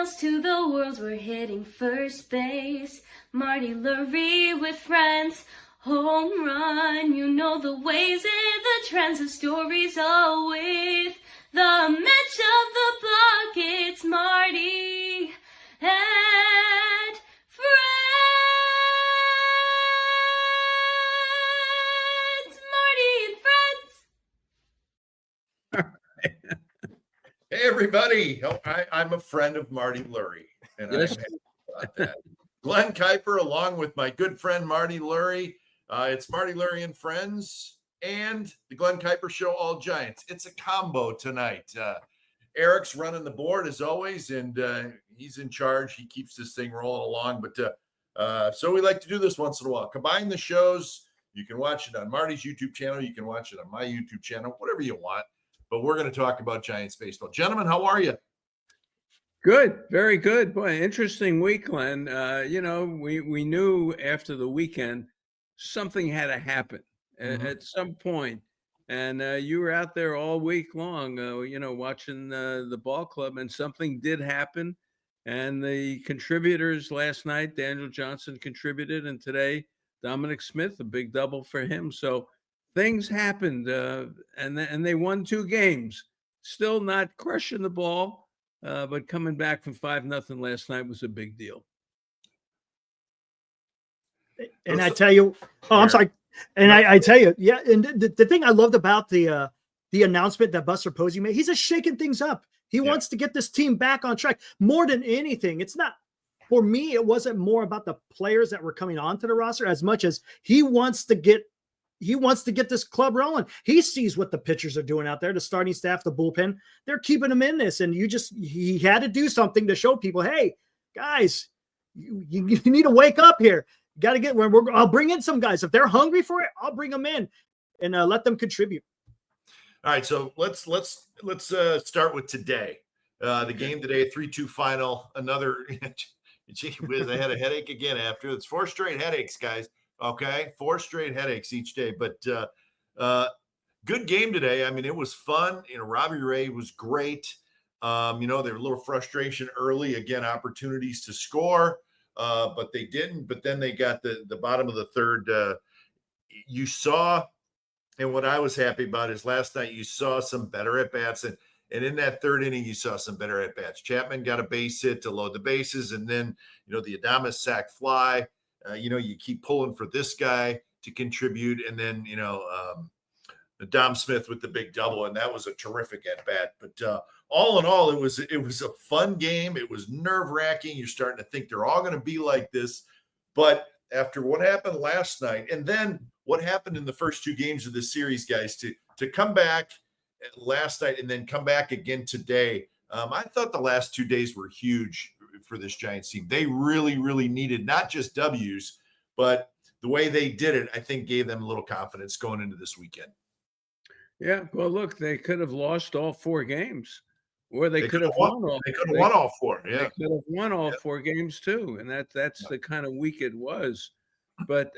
miles to the world, we're hitting first base. Marty Lurie with friends, home run. You know the ways and the trends, the stories all with the match of the block. It's Marty and friends. Marty and friends. Hey, everybody. I'm a friend of Marty Lurie, and Yes. I'm happy about that. Glen Kuiper, along with my good friend Marty Lurie. It's Marty Lurie and Friends and the Glen Kuiper Show, All Giants. It's a combo tonight. Eric's running the board as always, and he's in charge. He keeps this thing rolling along. But so we like to do this once in a while. Combine the shows. You can watch it on Marty's YouTube channel. You can watch it on my YouTube channel, whatever you want. But we're going to talk about Giants baseball. Gentlemen, how are you? Good, very good. Boy, interesting week, Glenn. We knew after the weekend something had to happen at some point. And you were out there all week long, watching the ball club, and something did happen. And the contributors last night, Daniel Johnson contributed, and today Dominic Smith, a big double for him. So things happened, and they won 2 games. Still not crushing the ball, but coming back from 5-0 last night was a big deal. And I tell you, I'm sorry. And I tell you, yeah. And the thing I loved about the announcement that Buster Posey made, he's just shaking things up. He wants to get this team back on track more than anything. It's not, for me, it wasn't more about the players that were coming onto the roster as much as he wants to get this club rolling. He sees what the pitchers are doing out there, the starting staff, the bullpen. They're keeping him in this. And he had to do something to show people, hey, guys, you need to wake up here. Got to get where I'll bring in some guys. If they're hungry for it, I'll bring them in and let them contribute. All right, so let's start with today. The game today, 3-2 final. Another, gee whiz, I had a headache again after. It's 4 straight headaches, guys. Okay, 4 straight headaches each day. But good game today. I mean, it was fun. Robbie Ray was great. There were a little frustration early. Again, opportunities to score. But they didn't. But then they got the bottom of the third. You saw, and what I was happy about is last night you saw some better at bats, and in that third inning you saw some better at bats. Chapman got a base hit to load the bases, and then the Adames sac fly. You keep pulling for this guy to contribute, and then Dom Smith with the big double, and that was a terrific at bat. But all in all, it was a fun game. It was nerve-wracking. You're starting to think they're all going to be like this. But after what happened last night, and then what happened in the first 2 games of this series, guys, to come back last night and then come back again today, I thought the last 2 days were huge for this Giants team. They really, really needed not just W's, but the way they did it, I think, gave them a little confidence going into this weekend. Yeah, well, look, they could have lost all 4 games, or they could have won all. They could have won all 4. Yeah, they could have won all 4 games too, and that's the kind of week it was. But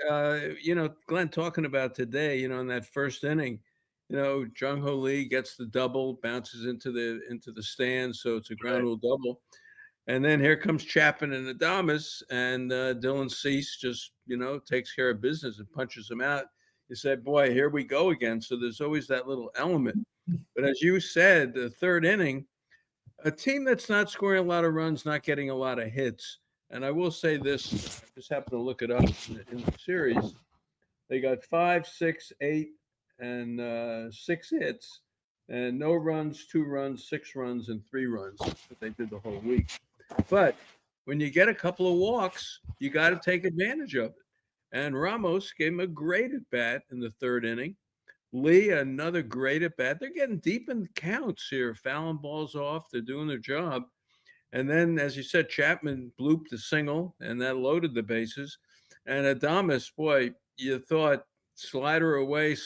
Glenn, talking about today, in that first inning, Jung Ho Lee gets the double, bounces into the stands, so it's a ground rule double. And then here comes Chapman and Adames, and Dylan Cease just, takes care of business and punches him out. You said, boy, here we go again. So there's always that little element. But as you said, the third inning, a team that's not scoring a lot of runs, not getting a lot of hits. And I will say this, I just happened to look it up in the series. They got 5, 6, 8, and 6 hits, and no runs, 2 runs, 6 runs, and 3 runs that they did the whole week. But when you get a couple of walks, you got to take advantage of it. And Ramos gave him a great at bat in the third inning. Lee, another great at bat. They're getting deep in the counts here, fouling balls off. They're doing their job. And then, as you said, Chapman blooped a single, and that loaded the bases. And Adames, boy, you thought slider away.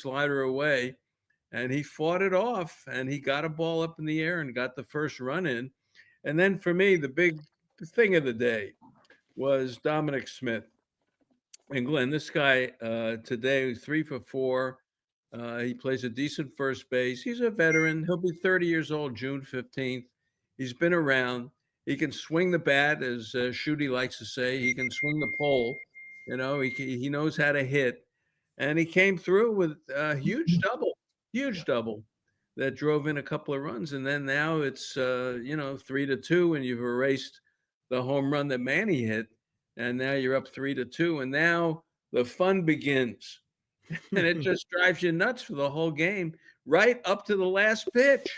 And he fought it off, and he got a ball up in the air and got the first run in. And then for me, the big thing of the day was Dominic Smith. And Glenn, this guy today, 3 for 4. He plays a decent first base. He's a veteran. He'll be 30 years old June 15th. He's been around. He can swing the bat, as Shooty likes to say. He can swing the pole. He knows how to hit. And he came through with a huge double that drove in a couple of runs. And then now it's, 3-2, and you've erased the home run that Manny hit. And now you're up 3-2. And now the fun begins. And it just drives you nuts for the whole game, right up to the last pitch.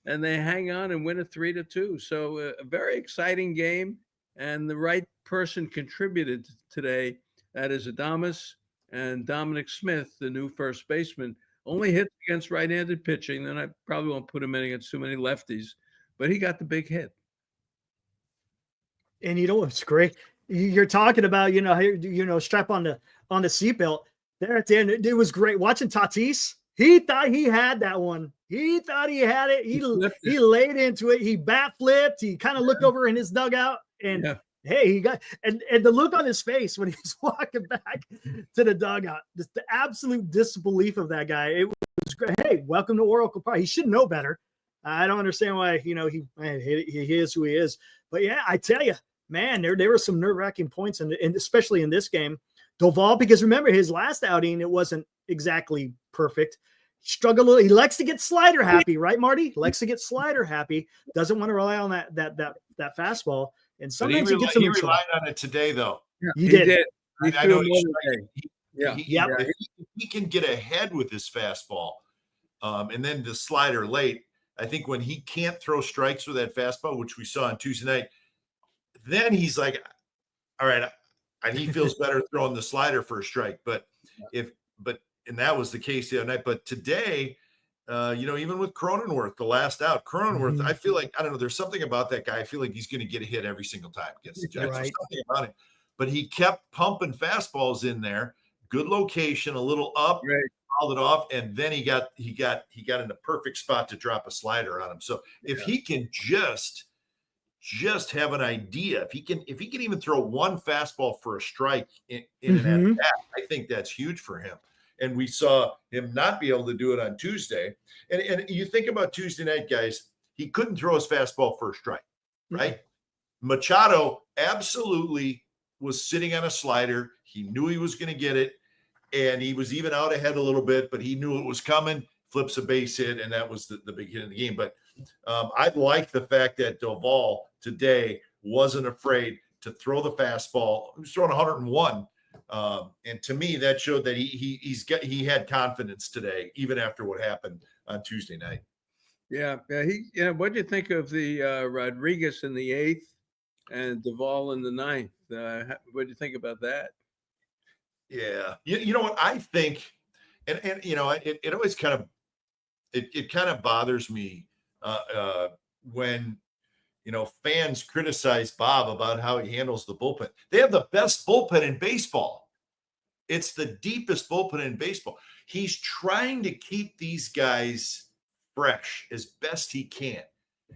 And they hang on and win it 3-2. So a very exciting game. And the right person contributed today. That is Adames, and Dominic Smith, the new first baseman, only hits against right-handed pitching. Then I probably won't put him in against too many lefties, but he got the big hit. And what's great? You're talking about, strap on the seatbelt there at the end. It was great watching Tatis. He thought he had that one. He thought he had it. He laid into it. He bat flipped. He kind of looked over in his dugout, and hey, he got and the look on his face when he's walking back to the dugout, just the absolute disbelief of that guy. It was great. Hey, welcome to Oracle Park. He should know better. I don't understand why he is who he is. But yeah, I tell you, man, there were some nerve-wracking points, and especially in this game. Doval, because remember his last outing, it wasn't exactly perfect. Struggled a little. He likes to get slider happy, right, Marty? He likes to get slider happy. Doesn't want to rely on that fastball. And sometimes he gets him in trouble. He relied on it today, though. Yeah, he did. I know he can get ahead with his fastball, and then the slider late. I think when he can't throw strikes with that fastball, which we saw on Tuesday night, then he's like, all right, and he feels better throwing the slider for a strike. And that was the case the other night. But today, even with Cronenworth, the last out, I feel like, I don't know, there's something about that guy. I feel like he's going to get a hit every single time against the Giants. Right. There's something about it. But he kept pumping fastballs in there. Good location, a little up, fouled it off, and then he got in the perfect spot to drop a slider on him. So if he can just have an idea, if he can even throw one fastball for a strike in an at-bat, I think that's huge for him. And we saw him not be able to do it on Tuesday. And you think about Tuesday night, guys, he couldn't throw his fastball for a strike, right? Machado absolutely was sitting on a slider. He knew he was going to get it, and he was even out ahead a little bit, but he knew it was coming, flips a base hit, and that was the big hit in the game. But I like the fact that Doval today wasn't afraid to throw the fastball. He was throwing 101. And to me, that showed that he had confidence today, even after what happened on Tuesday night. Yeah. What do you think of the Rodriguez in the 8th and Duvall in the 9th? What do you think about that? Yeah, you know what I think, and it always kind of bothers me when fans criticize Bob about how he handles the bullpen. They have the best bullpen in baseball. It's the deepest bullpen in baseball. He's trying to keep these guys fresh as best he can.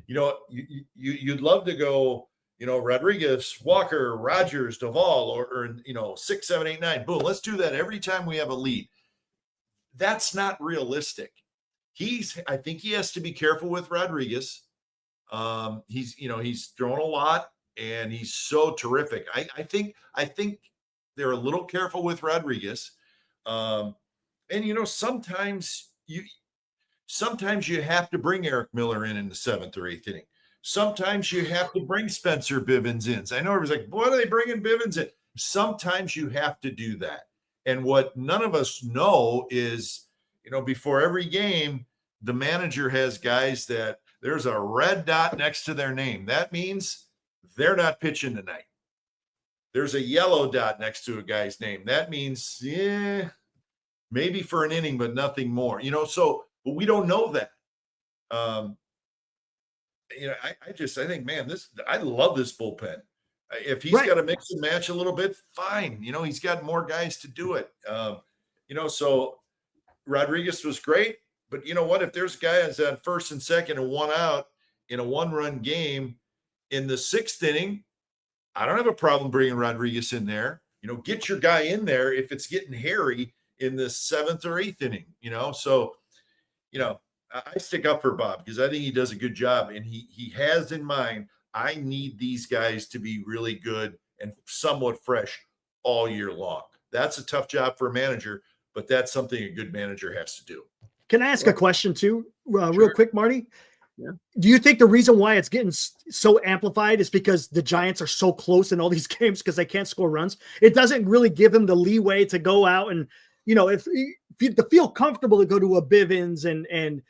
You'd love to go, Rodriguez, Walker, Rogers, Duvall, or 6, 7, 8, 9. Boom. Let's do that every time we have a lead. That's not realistic. I think he has to be careful with Rodriguez. He's thrown a lot, and he's so terrific. I think they're a little careful with Rodriguez. Sometimes you have to bring Eric Miller in the 7th or 8th inning. Sometimes you have to bring Spencer Bivens in. I know everybody's like, why are they bringing Bivens in? Sometimes you have to do that. And what none of us know is, before every game, the manager has guys that there's a red dot next to their name. That means they're not pitching tonight. There's a yellow dot next to a guy's name. That means, maybe for an inning, but nothing more. But we don't know that. I think, man, I love this bullpen. If he's got to mix and match a little bit, fine. He's got more guys to do it. So Rodriguez was great. But you know what? If there's guys on first and second and one out in a one-run game in the 6th inning, I don't have a problem bringing Rodriguez in there. Get your guy in there if it's getting hairy in the 7th or 8th inning. So I stick up for Bob because I think he does a good job, and he has in mind I need these guys to be really good and somewhat fresh all year long. That's a tough job for a manager, but that's something a good manager has to do. Can I ask a question too, real Sure. quick, Marty? Yeah. Do you think the reason why it's getting so amplified is because the Giants are so close in all these games because they can't score runs? It doesn't really give them the leeway to go out and, if you to feel comfortable to go to a Bivens and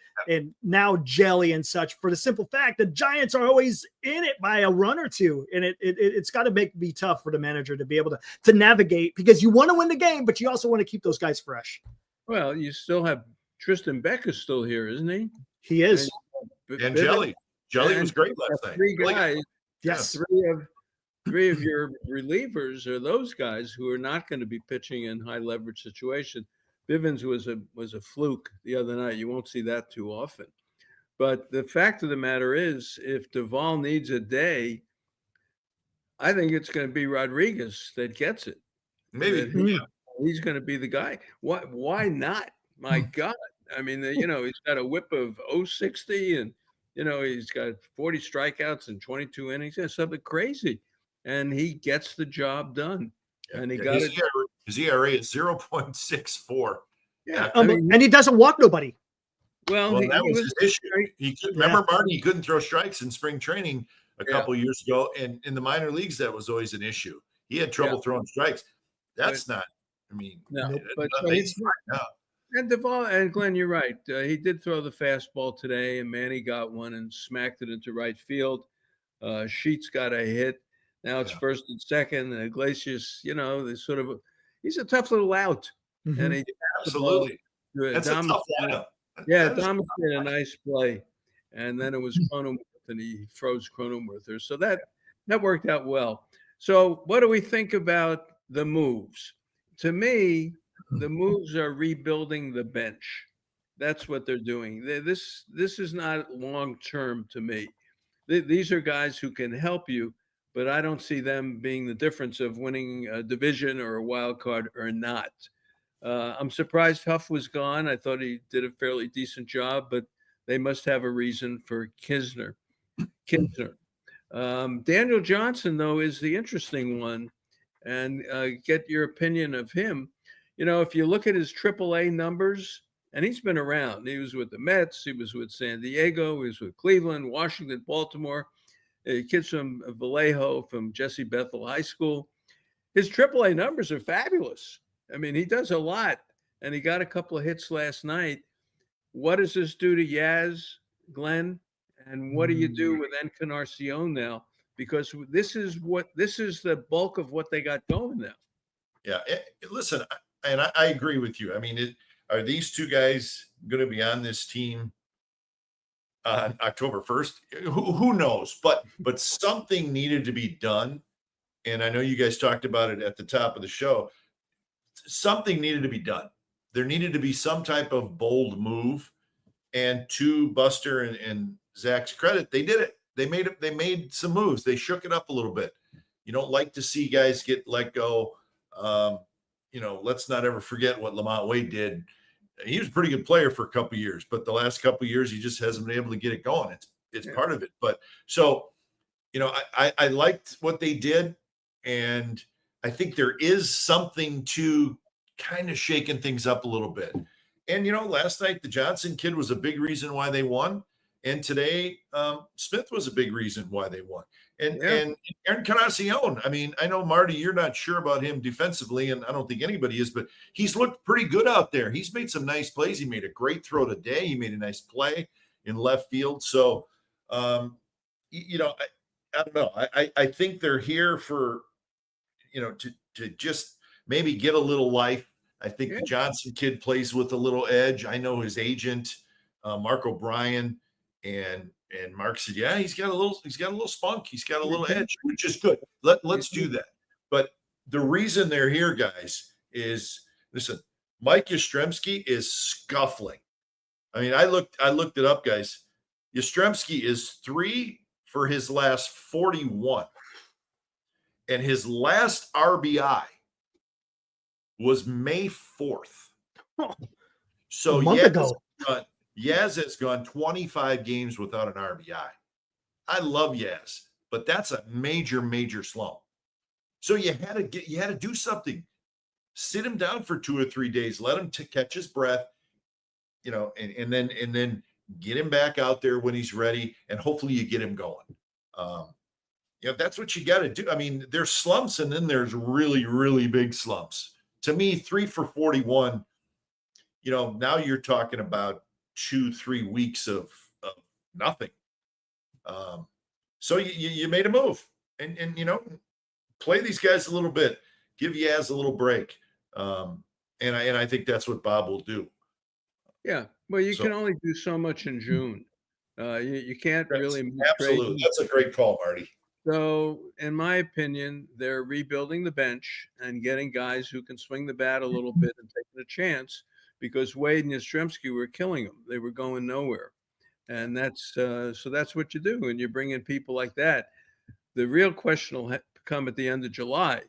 now Jelly and such, for the simple fact that Giants are always in it by a run or two. And it's got to be tough for the manager to be able to navigate, because you want to win the game, but you also want to keep those guys fresh. Well, you still have Tristan Becker's still here, isn't he? He is. And Jelly was great last night. Three guys. Yes. Three of your relievers are those guys who are not going to be pitching in high leverage situation. Bivens was a fluke the other night. You won't see that too often. But the fact of the matter is, if Duvall needs a day, I think it's going to be Rodriguez that gets it. Maybe He's going to be the guy. Why not? My God. I mean, he's got a whip of 060 and, he's got 40 strikeouts and 22 innings. That's something crazy. And he gets the job done. And he got his ERA is 0.64. Yeah. And he doesn't walk nobody. Well, that was his issue. Remember, Marty, he couldn't throw strikes in spring training a couple of years ago. And in the minor leagues, that was always an issue. He had trouble throwing strikes. That's not, but he's fine now. And Duvall and Glenn, you're right. He did throw the fastball today, and Manny got one and smacked it into right field. Sheets got a hit. Now it's first and second. And Iglesias, he's a tough little out. Mm-hmm. And he absolutely. That's a tough lineup. Yeah, Thomas did a nice play, and then it was Cronenworth, and he froze Cronenworth there. So that worked out well. So what do we think about the moves? To me, the moves are rebuilding the bench. That's what they're doing. This is not long-term to me. These are guys who can help you, but I don't see them being the difference of winning a division or a wild card or not. I'm surprised Huff was gone. I thought he did a fairly decent job, but they must have a reason for Kisner. Daniel Johnson, though, is the interesting one, and get your opinion of him. If you look at his AAA numbers, and he's been around. He was with the Mets. He was with San Diego. He was with Cleveland, Washington, Baltimore. Kids from Vallejo, from Jesse Bethel High School. His AAA numbers are fabulous. I mean, he does a lot, and he got a couple of hits last night. What does this do to Yaz, Glenn? And what do you do with Encarnacion now? Because this is the bulk of what they got going now. Yeah, listen, and I agree with you. I mean, are these two guys going to be on this team on October 1st? Who knows? But something needed to be done, and I know you guys talked about it at the top of the show. Something needed to be done. There needed to be some type of bold move, and to Buster and Zach's credit, they did it. They made some moves. They shook it up a little bit. You don't like to see guys get let go. Let's not ever forget what Lamont Wade did. He was a pretty good player for a couple of years, but the last couple of years, he just hasn't been able to get it going. It's part of it. But so, I liked what they did, and I think there is something to kind of shaking things up a little bit. And, last night, the Johnson kid was a big reason why they won. And today, Smith was a big reason why they won. And Encarnacion, I mean, I know, Marty, you're not sure about him defensively, and I don't think anybody is, but he's looked pretty good out there. He's made some nice plays. He made a great throw today. He made a nice play in left field. So, I don't know. I think they're here for, to just maybe get a little life. I think the Johnson kid plays with a little edge. I know his agent, Mark O'Brien, and Mark said, yeah, he's got a little spunk. He's got a little edge, which is good. Let's do that. But the reason they're here, guys, is listen, Mike Yastrzemski is scuffling. I mean, I looked it up, guys. Yastrzemski is 3 for his last 41. And his last RBI was May 4th. So a month ago. Yaz has gone 25 games without an RBI. I love Yaz. but that's a major, major slump. So you had to do something. Sit him down for 2 or 3 days, let him catch his breath, and then get him back out there when he's ready, and hopefully you get him going. That's what you got to do. I mean, there's slumps, and then there's really, really big slumps. To me, 3 for 41. Now you're talking about 2-3 weeks of nothing. So you made a move, and play these guys a little bit, give Yaz a little break, and I think that's what Bob will do. Yeah, well, you can only do so much in June. You can't really make absolutely. trades. That's a great call, Marty. So, in my opinion, they're rebuilding the bench and getting guys who can swing the bat a little bit and taking a chance, because Wade and Yastrzemski were killing them. They were going nowhere. And that's what you do. And you bring in people like that. The real question will come at the end of July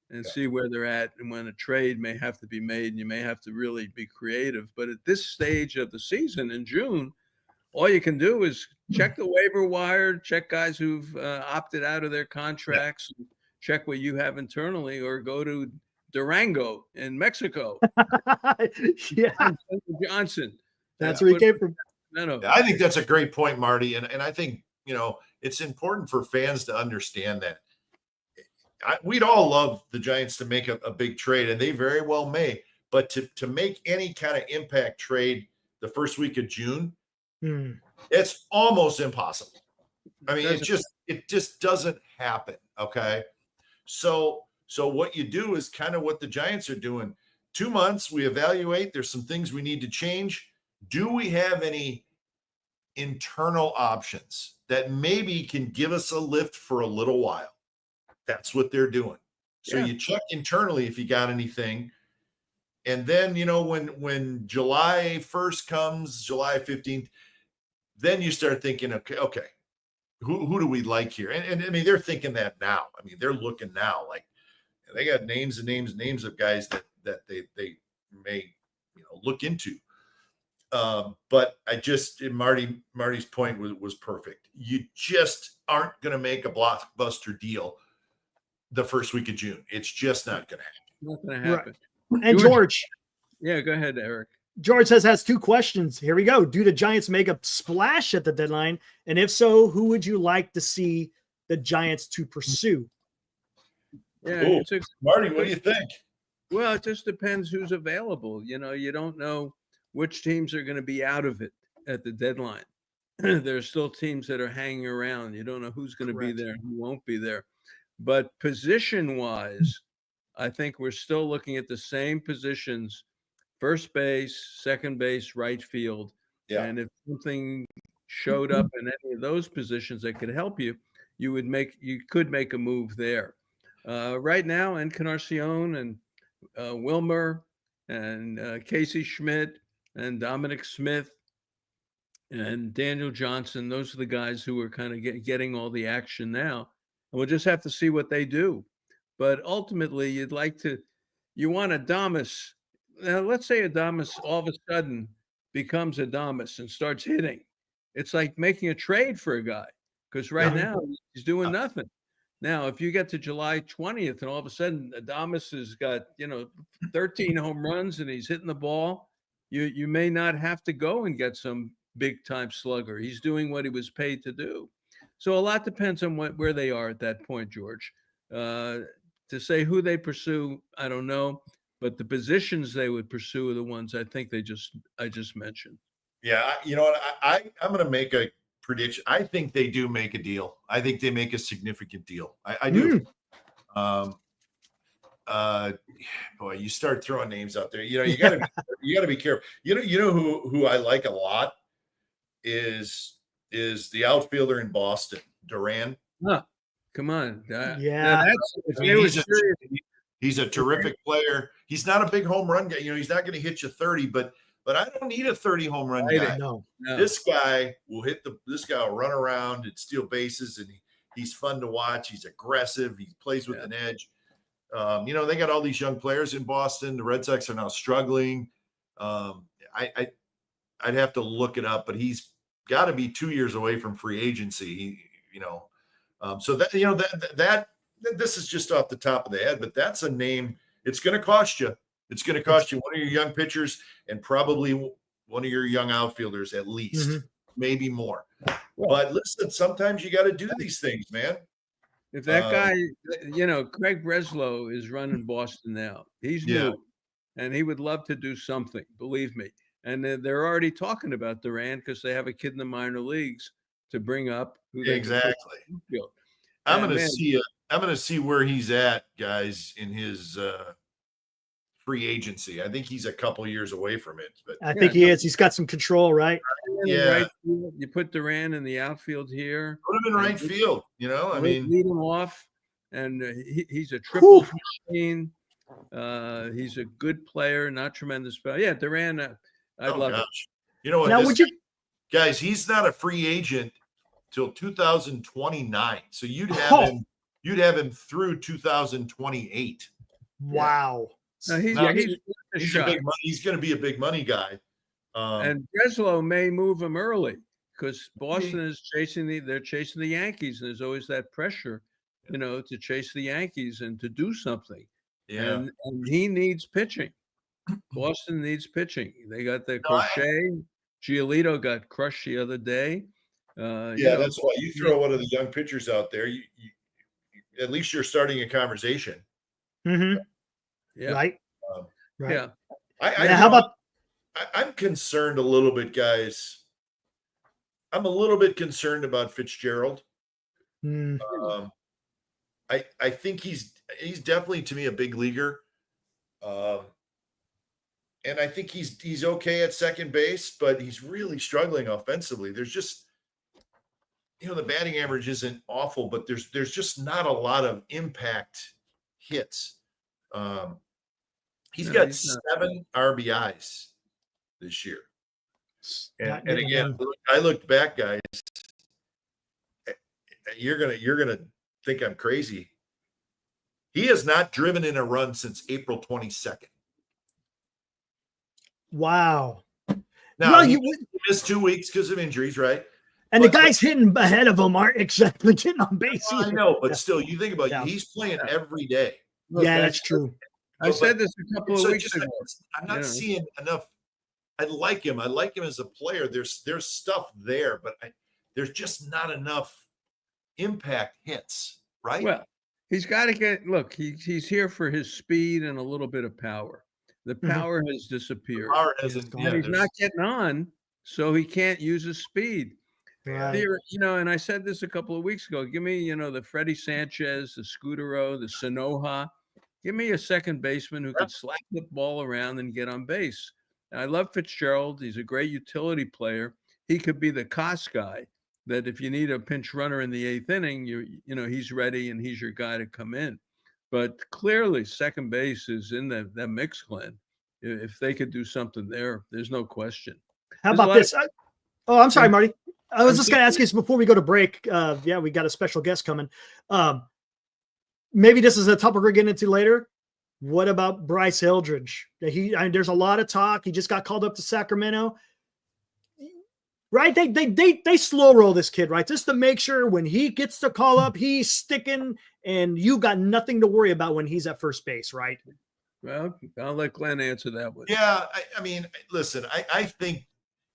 and see where they're at, and when a trade may have to be made, and you may have to really be creative. But at this stage of the season in June, all you can do is check the waiver wire, check guys who've opted out of their contracts, check what you have internally, or go to Durango in Mexico. Johnson. That's where he came from. No. I think that's a great point, Marty. And I think, it's important for fans to understand that. We'd all love the Giants to make a big trade, and they very well may. But to make any kind of impact trade the first week of June, it's almost impossible. I mean, it just doesn't happen. Okay. So what you do is kind of what the Giants are doing. 2 months, we evaluate. There's some things we need to change. Do we have any internal options that maybe can give us a lift for a little while? That's what they're doing. So you check internally if you got anything. And then, when July 1st comes, July 15th, then you start thinking, okay, who do we like here? And I mean, they're thinking that now. I mean, they're looking now, like they got names and names and names of guys that they may, look into. But Marty's point was perfect. You just aren't going to make a blockbuster deal the first week of June. It's just not going to happen. Not going to happen. Right. And George. Yeah, go ahead, Eric. George has 2 questions. Here we go. Do the Giants make a splash at the deadline? And if so, who would you like to see the Giants to pursue? Yeah, Marty, what do you think? Well, it just depends who's available. You don't know which teams are going to be out of it at the deadline. There's still teams that are hanging around. You don't know who's going to be there and who won't be there. But position-wise, I think we're still looking at the same positions: first base, second base, right field. Yeah. And if something showed up in any of those positions that could help you, you could make a move there. Right now, Encarnacion and Wilmer and Casey Schmidt and Dominic Smith and Daniel Johnson, those are the guys who are kind of getting all the action now. And we'll just have to see what they do. But ultimately, you want Adames. Now, let's say Adames all of a sudden becomes Adames and starts hitting. It's like making a trade for a guy, because right now he's doing nothing. Now, if you get to July 20th and all of a sudden Adames has got, 13 home runs and he's hitting the ball, you may not have to go and get some big time slugger. He's doing what he was paid to do. So a lot depends on where they are at that point, George. To say who they pursue, I don't know, but the positions they would pursue are the ones I think I just mentioned. Yeah, you know what? I'm going to make a prediction. I think they do make a deal. I think they make a significant deal. I do. Boy, you start throwing names out there. You got to be careful. You know who I like a lot is the outfielder in Boston, Duran. Huh. Come on. He's a terrific player. He's not a big home run guy. He's not going to hit you 30, but I don't need a 30 home run guy. No. This guy will this guy will run around and steal bases, and he's fun to watch. He's aggressive. He plays with an edge. They got all these young players in Boston. The Red Sox are now struggling. I'd have to look it up, but he's got to be 2 years away from free agency. So that this is just off the top of the head, but that's a name. It's going to cost you. It's going to cost you one of your young pitchers and probably one of your young outfielders at least, maybe more. But listen, sometimes you got to do these things, man. If that guy, Craig Breslow is running Boston now. He's new, and he would love to do something, believe me. And they're already talking about Duran because they have a kid in the minor leagues to bring up. Exactly. I'm going to see where he's at, guys, in his free agency. I think he's a couple years away from it. But I think he is. He's got some control, right? Yeah. Right field, you put Duran in the outfield here. Put him in right field. I mean, lead him off, and he's a triple machine. He's a good player, not tremendous player. Yeah, Duran, I'd love it. You know what? Now, guys, he's not a free agent till 2029. So you'd have him through 2028. Wow. No, he's a big money. He's going to be a big money guy. And Breslow may move him early because Boston is chasing the Yankees, and there's always that pressure, to chase the Yankees and to do something. Yeah. And he needs pitching. Boston needs pitching. They got the Crochet. Giolito got crushed the other day. That's why you throw one of the young pitchers out there. You at least you're starting a conversation. Mm-hmm. Yeah. Right. Right. Yeah. How about? I'm concerned a little bit, guys. I'm a little bit concerned about Fitzgerald. I think he's definitely, to me, a big leaguer. And I think he's okay at second base, but he's really struggling offensively. There's just, the batting average isn't awful, but there's just not a lot of impact hits. He's got 7 RBIs this year. And again, I looked back, guys. You're gonna think I'm crazy. He has not driven in a run since April 22nd. Wow. Now he missed 2 weeks because of injuries, right? And the guys hitting ahead of him aren't exactly getting on base. I know, but still, you think about it, he's playing every day. Look, that's true. I said this a couple of weeks ago. I'm not seeing enough. I like him. I like him as a player. There's stuff there, but there's just not enough impact hits, right? Well, he's got to get. Look, he's here for his speed and a little bit of power. The power has disappeared. He's not getting on, so he can't use his speed. Right. And I said this a couple of weeks ago. Give me, the Freddie Sanchez, the Scudero, the Sanoja. Give me a second baseman who could slap the ball around and get on base. I love Fitzgerald. He's a great utility player. He could be the cost guy that if you need a pinch runner in the 8th inning, he's ready and he's your guy to come in. But clearly, second base is in that mix, Glenn. If they could do something there, there's no question. How about this? I'm sorry, Marty. I was just going to ask you this before we go to break. We got a special guest coming. Maybe this is a topic we're getting into later. What about Bryce Eldridge? There's a lot of talk. He just got called up to Sacramento. Right? They slow roll this kid, right? Just to make sure when he gets the call up, he's sticking and you got nothing to worry about when he's at first base, right? Well, I'll let Glenn answer that one. Yeah, I mean, listen, I think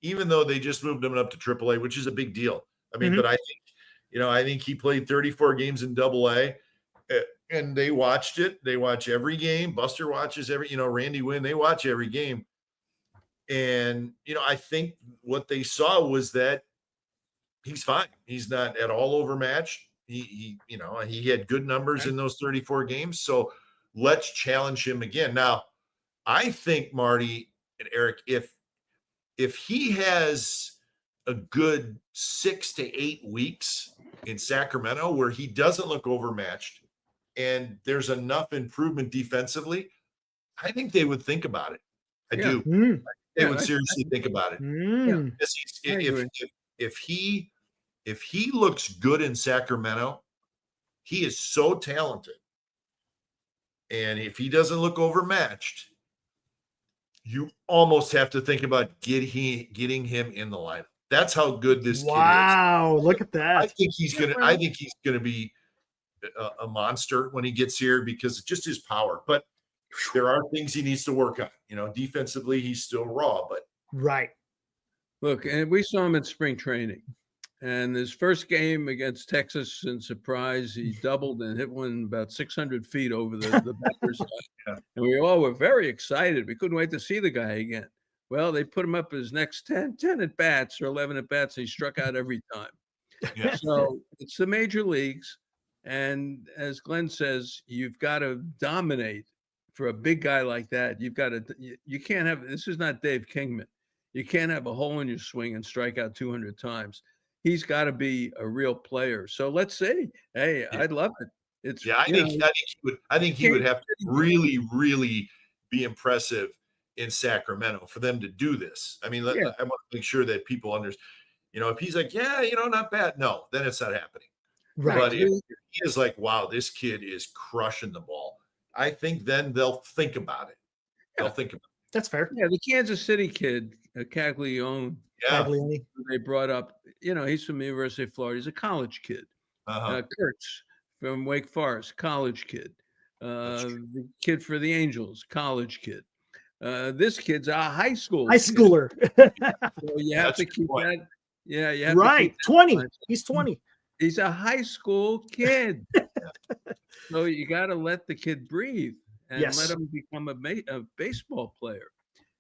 even though they just moved him up to AAA, which is a big deal. I mean, but I think, I think he played 34 games in AA, and they watched it. They watch every game. Buster watches every, Randy Wynn, they watch every game. And, I think what they saw was that he's fine. He's not at all overmatched. He had good numbers in those 34 games. So let's challenge him again. Now, I think, Marty and Eric, if he has a good 6 to 8 weeks in Sacramento where he doesn't look overmatched and there's enough improvement defensively, I think they would think about it. I do. They would seriously think about it. If he looks good in Sacramento, he is so talented. And if he doesn't look overmatched, you almost have to think about getting him in the lineup. That's how good this kid is. Wow, look at I that. think he's gonna be a monster when he gets here because of just his power. But there are things he needs to work on. Defensively, he's still raw, but Right. Look, and we saw him in spring training. And his first game against Texas, in surprise, he doubled and hit one about 600 feet over the batter's eye. Yeah. And we all were very excited. We couldn't wait to see the guy again. Well, they put him up his next 10 at bats or 11 at bats. And he struck out every time. Yeah. So it's the major leagues. And as Glenn says, you've got to dominate for a big guy like that. You can't have, this is not Dave Kingman. You can't have a hole in your swing and strike out 200 times. He's got to be a real player. So let's see. Hey, I'd love it. I think he would have to really, really be impressive in Sacramento for them to do this. I mean, I want to make sure that people understand. If he's like, not bad. No, then it's not happening. Right. But if he is like, wow, this kid is crushing the ball, I think then they'll think about it. They'll think about it. That's fair. Yeah, the Kansas City kid, Caglione. Yeah. They brought up, he's from the University of Florida. He's a college kid. Kurtz from Wake Forest, college kid. The kid for the Angels, college kid. This kid's a high schooler. So you have to keep that. Yeah, you have right. To keep 20. He's 20. He's a high school kid. So you got to let the kid breathe and let him become a baseball player.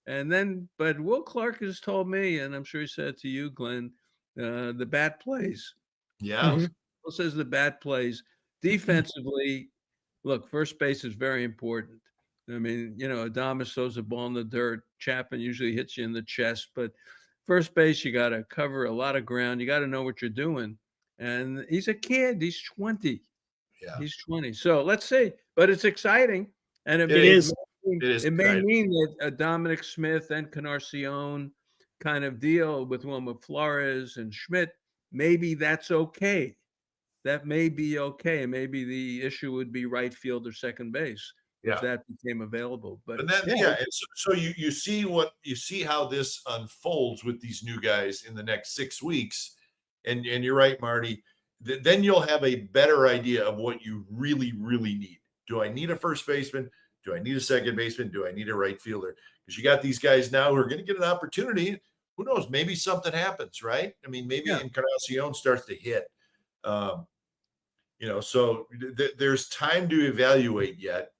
And then, but Will Clark has told me, and I'm sure he said to you, Glenn, the bat plays. Yeah. Will says the bat plays. Defensively, look, first base is very important. I mean, Adames throws a ball in the dirt. Chapman usually hits you in the chest. But first base, you got to cover a lot of ground. You got to know what you're doing. And he's a kid. He's 20. Yeah. He's 20. So let's see. But it's exciting. And it may mean that Dominic Smith and Canarcion kind of deal with Wilmer Flores and Schmidt. Maybe that's okay. That may be okay. Maybe the issue would be right field or second base if that became available. But then, so you see how this unfolds with these new guys in the next 6 weeks. And you're right, Marty. Then you'll have a better idea of what you really, really need. Do I need a first baseman? Do I need a second baseman? Do I need a right fielder? Because you got these guys now who are going to get an opportunity. Who knows? Maybe something happens, right? I mean, maybe Encarnacion starts to hit. So there's time to evaluate yet.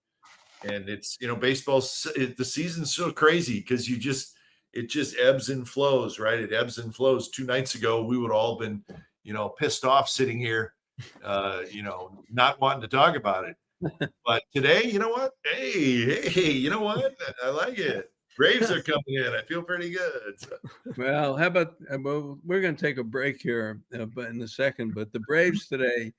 And it's, the season's so crazy because it just ebbs and flows, right? It ebbs and flows. 2 nights ago, we would all been, pissed off sitting here, not wanting to talk about it. But today, you know what? Hey, you know what? I like it. Braves are coming in. I feel pretty good. Well, how about we're going to take a break here but in a second. But the Braves today,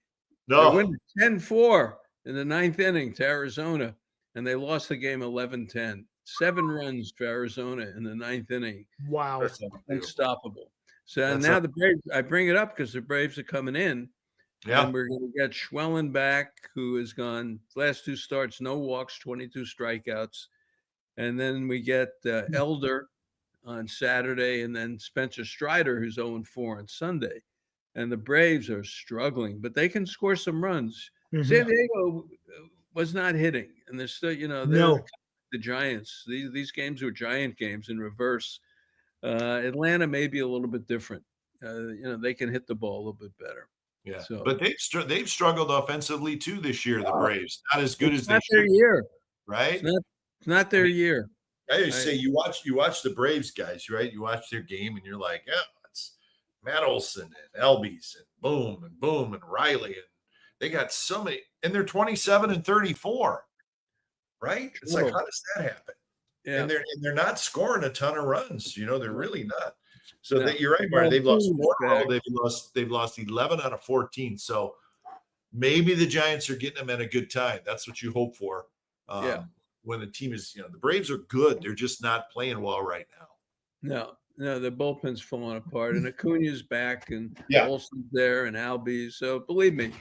they win 10-4 in the 9th inning to Arizona, and they lost the game 11-10. 7 runs for Arizona in the 9th inning. Wow. That's unstoppable. So now the Braves, I bring it up because the Braves are coming in. Yeah. And we're going to get Schwellen back, who has gone last 2 starts, no walks, 22 strikeouts. And then we get Elder on Saturday, and then Spencer Strider, who's 0-4 on Sunday. And the Braves are struggling, but they can score some runs. San Diego was not hitting, and they're still, the Giants. These games were Giant games in reverse. Atlanta may be a little bit different. They can hit the ball a little bit better. Yeah, so, but they've struggled offensively too this year. The Braves not as good as they should. Their year, right? It's not their year. I say you watch the Braves guys, right? You watch their game and you're like, it's Matt Olson and Albies and Boom and Riley, and they got so many, and they're 27 and 34, right? It's like, how does that happen? Yeah, and they're not scoring a ton of runs. They're really not. So that you're right, Marty. They've lost 4. They've lost 11 out of 14. So maybe the Giants are getting them at a good time. That's what you hope for. When the team is, the Braves are good. They're just not playing well right now. No, the bullpen's falling apart, and Acuna's back, and Olson's there, and Albies. So believe me,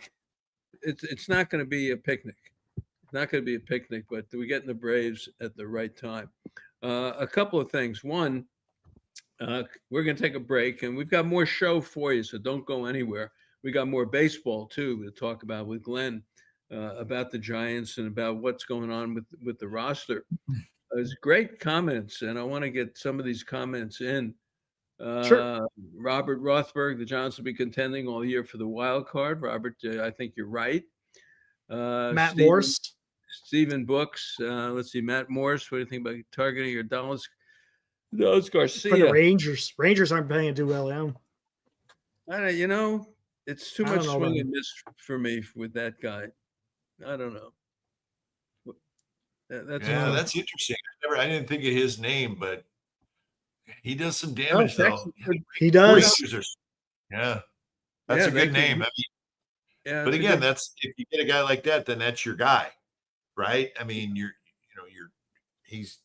it's not going to be a picnic. It's not going to be a picnic, but we're getting the Braves at the right time. A couple of things. One, We're going to take a break, and we've got more show for you, so don't go anywhere. We got more baseball, too, to talk about with Glenn about the Giants and about what's going on with the roster. There's great comments, and I want to get some of these comments in. Sure. Robert Rothberg, the Giants will be contending all year for the wild card. Robert, I think you're right. Matt Morse. Stephen Books. Let's see, Matt Morse. What do you think about targeting your Dallas Garcia? For the Rangers. Rangers aren't playing too well now. It's too much swing and miss for me with that guy. I don't know. That's interesting. I didn't think of his name, but he does some damage, though. He does. That's a good name. I mean, but again, that's if you get a guy like that, then that's your guy, right? I mean, he's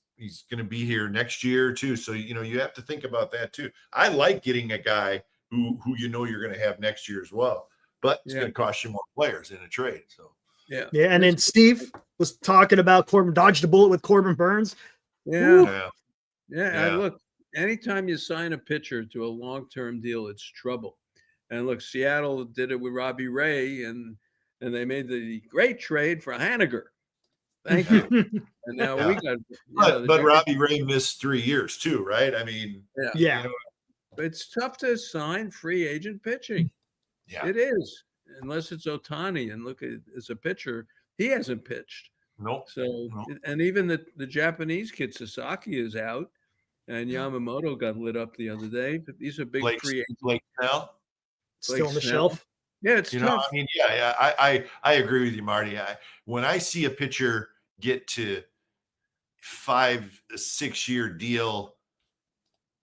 going to be here next year too, so you have to think about that too. I like getting a guy who you're going to have next year as well, but it's going to cost you more players in a trade. So and then Steve was talking about Corbin dodged a bullet with Corbin Burns. Look, anytime you sign a pitcher to a long-term deal, it's trouble. And look, Seattle did it with Robbie Ray, and they made the great trade for Haniger. Thank you. And now we got. But Robbie Ray missed 3 years too, right? I mean, it's tough to sign free agent pitching. Yeah, it is, unless it's Ohtani. And look, as a pitcher, he hasn't pitched. Nope. So, and even the Japanese kid Sasaki is out, and Yamamoto got lit up the other day. But these are big free agents. Blake Snell. Still on the shelf. Yeah, it's tough. I mean, I agree with you, Marty. When I see a pitcher get to 5-6 year deal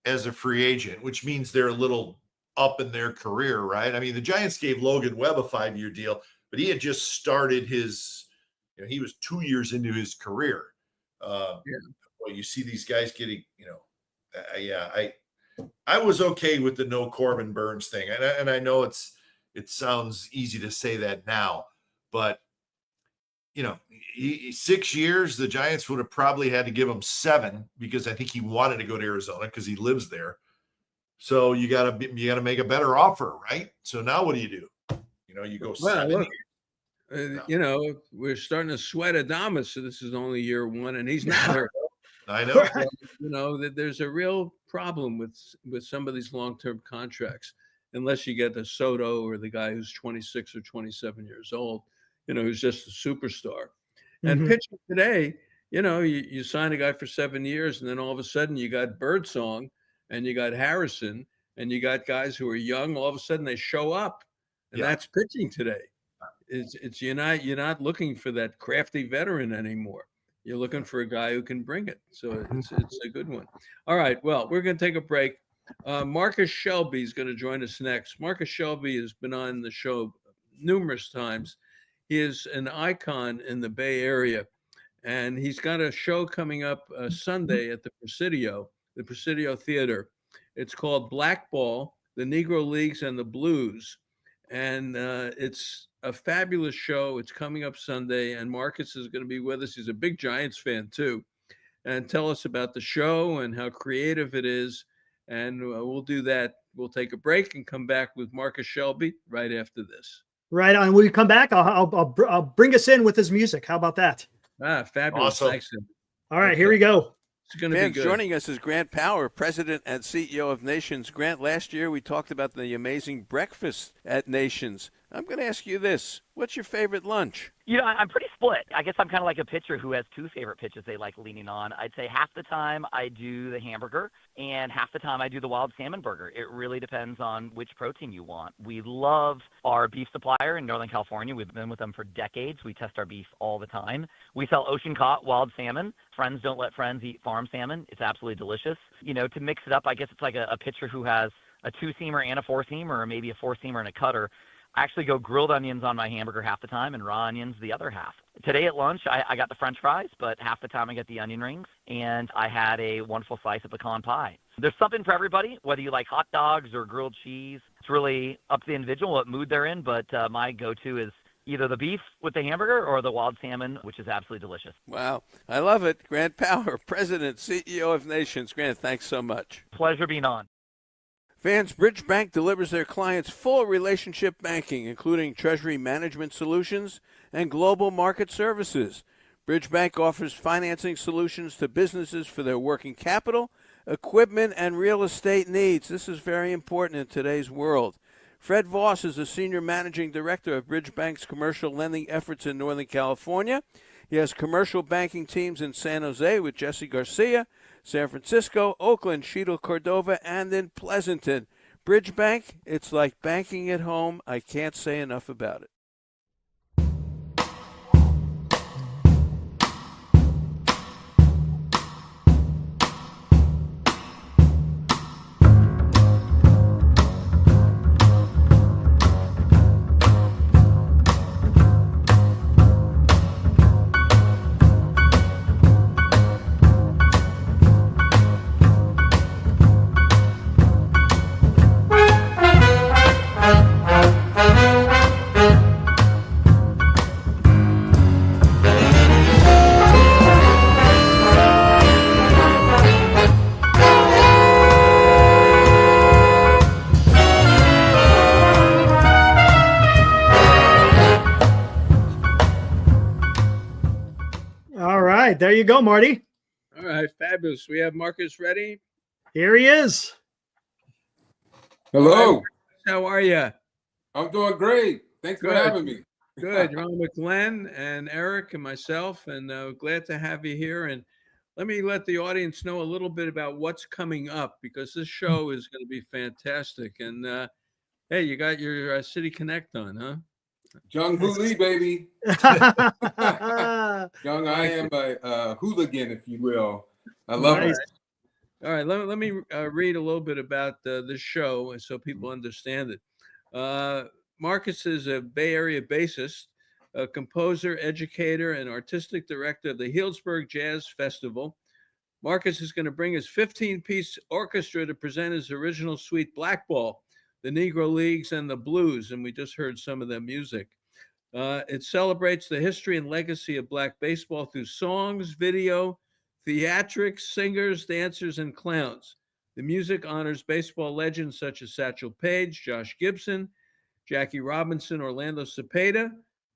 as a free agent, which means they're a little up in their career, right? I mean, the Giants gave Logan Webb a 5-year deal, but he had just started his, he was 2 years into his career. Well, you see these guys getting, I was okay with the no Corbin Burns thing. And I know it sounds easy to say that now, but 6 years, the Giants would have probably had to give him 7 because I think he wanted to go to Arizona because he lives there. So you got to make a better offer, right? So now what do? You go 7. Look, we're starting to sweat Adames. So this is only year 1 and he's not hurt. I know. So, that there's a real problem with some of these long-term contracts, unless you get the Soto or the guy who's 26 or 27 years old, who's just a superstar. And pitching today, you sign a guy for 7 years, and then all of a sudden you got Birdsong and you got Harrison and you got guys who are young. All of a sudden they show up, and that's pitching today. It's you're not looking for that crafty veteran anymore. You're looking for a guy who can bring it. So it's a good one. All right. Well, we're going to take a break. Marcus Shelby is going to join us next. Marcus Shelby has been on the show numerous times. He is an icon in the Bay Area, and he's got a show coming up Sunday at the Presidio Theater. It's called Blackball, the Negro Leagues and the Blues. And it's a fabulous show. It's coming up Sunday, and Marcus is going to be with us. He's a big Giants fan, too. And tell us about the show and how creative it is. And we'll do that. We'll take a break and come back with Marcus Shelby right after this. Right on. When we come back, I'll bring us in with his music. How about that? Fabulous. Awesome. Thanks. All right, here we go. It's going to be good. Joining us is Grant Power, President and CEO of Nations. Grant, last year we talked about the amazing breakfast at Nations. I'm going to ask you this. What's your favorite lunch? I'm pretty split. I guess I'm kind of like a pitcher who has 2 favorite pitches they like leaning on. I'd say half the time I do the hamburger and half the time I do the wild salmon burger. It really depends on which protein you want. We love our beef supplier in Northern California. We've been with them for decades. We test our beef all the time. We sell ocean-caught wild salmon. Friends don't let friends eat farm salmon. It's absolutely delicious. To mix it up, I guess it's like a pitcher who has a 2-seamer and a 4-seamer, or maybe a 4-seamer and a cutter. I actually go grilled onions on my hamburger half the time and raw onions the other half. Today at lunch, I got the French fries, but half the time I get the onion rings, and I had a wonderful slice of pecan pie. There's something for everybody, whether you like hot dogs or grilled cheese. It's really up to the individual what mood they're in, but my go-to is either the beef with the hamburger or the wild salmon, which is absolutely delicious. Wow. I love it. Grant Power, President, CEO of Nations. Grant, thanks so much. Pleasure being on. Fans, Bridge Bank delivers their clients full relationship banking, including treasury management solutions and global market services. Bridge Bank offers financing solutions to businesses for their working capital, equipment, and real estate needs. This is very important in today's world. Fred Voss is the Senior Managing Director of Bridge Bank's commercial lending efforts in Northern California. He has commercial banking teams in San Jose with Jesse Garcia, San Francisco, Oakland, Cheadle, Cordova, and in Pleasanton. Bridge Bank, it's like banking at home. I can't say enough about it. There you go, Marty. All right, fabulous. We have Marcus ready. Here he is. Hello. How are you? I'm doing great. Thanks for having me. Good. You're on with Glenn and Eric and myself, and glad to have you here. And let me let the audience know a little bit about what's coming up, because this show is going to be fantastic. And hey, you got your City Connect on, huh? Jung Hoo Lee, baby. Young, I am a hooligan, if you will. I love it. All right, let me read a little bit about this show so people understand it. Marcus is a Bay Area bassist, a composer, educator, and artistic director of the Healdsburg Jazz Festival. Marcus is going to bring his 15-piece orchestra to present his original suite, Blackball, the Negro Leagues, and the Blues, and we just heard some of their music. It celebrates the history and legacy of Black baseball through songs, video, theatrics, singers, dancers, and clowns. The music honors baseball legends such as Satchel Paige, Josh Gibson, Jackie Robinson, Orlando Cepeda,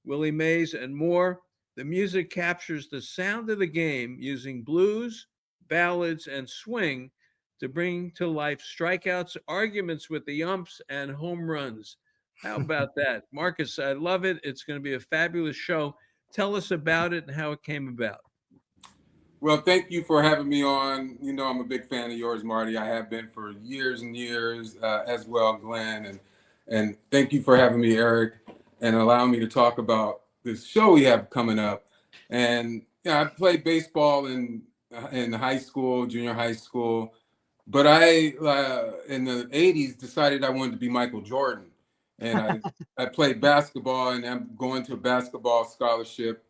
Willie Mays, and more. The music captures the sound of the game using blues, ballads, and swing to bring to life strikeouts, arguments with the umps, and home runs. How about that? Marcus, I love it. It's going to be a fabulous show. Tell us about it and how it came about. Well, thank you for having me on. You know, I'm a big fan of yours, Marty. I have been for years and years as well, Glenn. And thank you for having me, Eric, and allowing me to talk about this show we have coming up. And I played baseball in high school, junior high school. But I, in the 80s, decided I wanted to be Michael Jordan. And I played basketball, and I'm going to a basketball scholarship.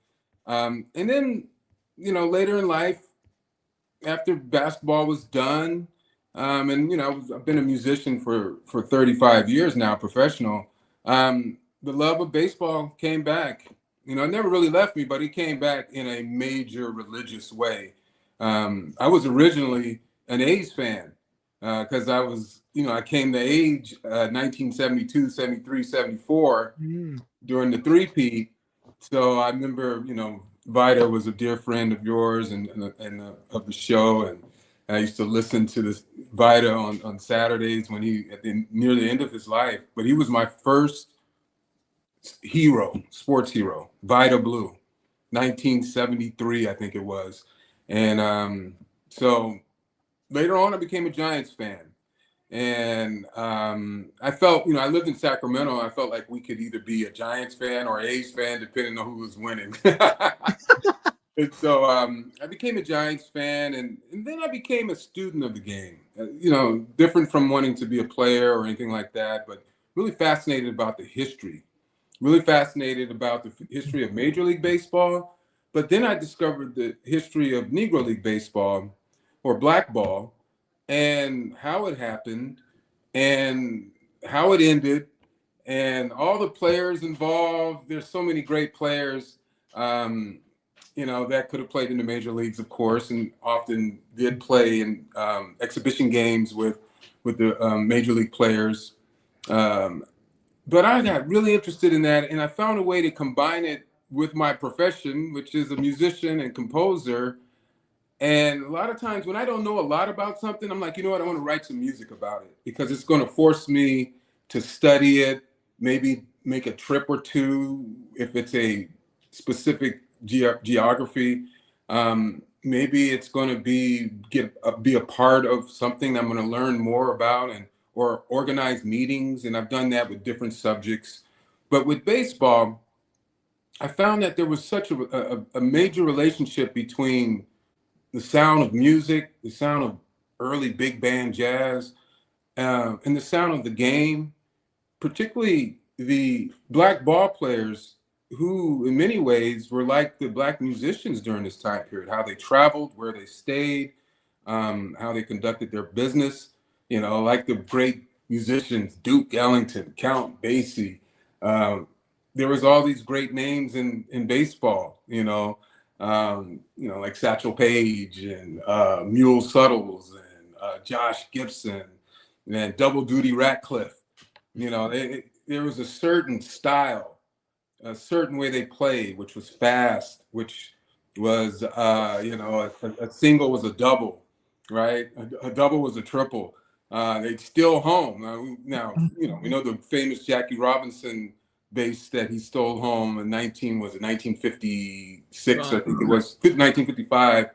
And then, you know, later in life, after basketball was done, and, you know, I've been a musician for 35 years now, professional. The love of baseball came back. You know, it never really left me, but it came back in a major religious way. I was originally an A's fan because I was, you know, I came to age 1972, 73, 74 during the three-peat. So I remember, you know, Vida was a dear friend of yours and of the show. And I used to listen to this Vida on Saturdays when near the end of his life. But he was my first hero, sports hero, Vida Blue, 1973, I think it was. And so later on, I became a Giants fan. And I felt, you know, I lived in Sacramento. I felt like we could either be a Giants fan or A's fan, depending on who was winning. And so I became a Giants fan, and then I became a student of the game. You know, different from wanting to be a player or anything like that, but really fascinated about the history. Really fascinated about the history of Major League Baseball. But then I discovered the history of Negro League Baseball, or blackball, and how it happened and how it ended and all the players involved. There's so many great players, that could have played in the major leagues, of course, and often did play in exhibition games with the major league players. But I got really interested in that, and I found a way to combine it with my profession, which is a musician and composer. And a lot of times when I don't know a lot about something, I'm like, you know what, I want to write some music about it because it's going to force me to study it, maybe make a trip or two if it's a specific geography. Maybe it's going to be a part of something I'm going to learn more about or organize meetings. And I've done that with different subjects. But with baseball, I found that there was such a major relationship between the sound of music, the sound of early big band jazz, and the sound of the game, particularly the black ball players who in many ways were like the black musicians during this time period, how they traveled, where they stayed, how they conducted their business, like the great musicians, Duke Ellington, Count Basie. There was all these great names in baseball, like Satchel Paige and Mule Suttles and Josh Gibson and Double Duty Ratcliffe. There was a certain style, a certain way they played, which was fast, which was, a single was a double, right? A double was a triple. They'd steal home. Now, we know the famous Jackie Robinson base that he stole home in 1956, I think it was 1955,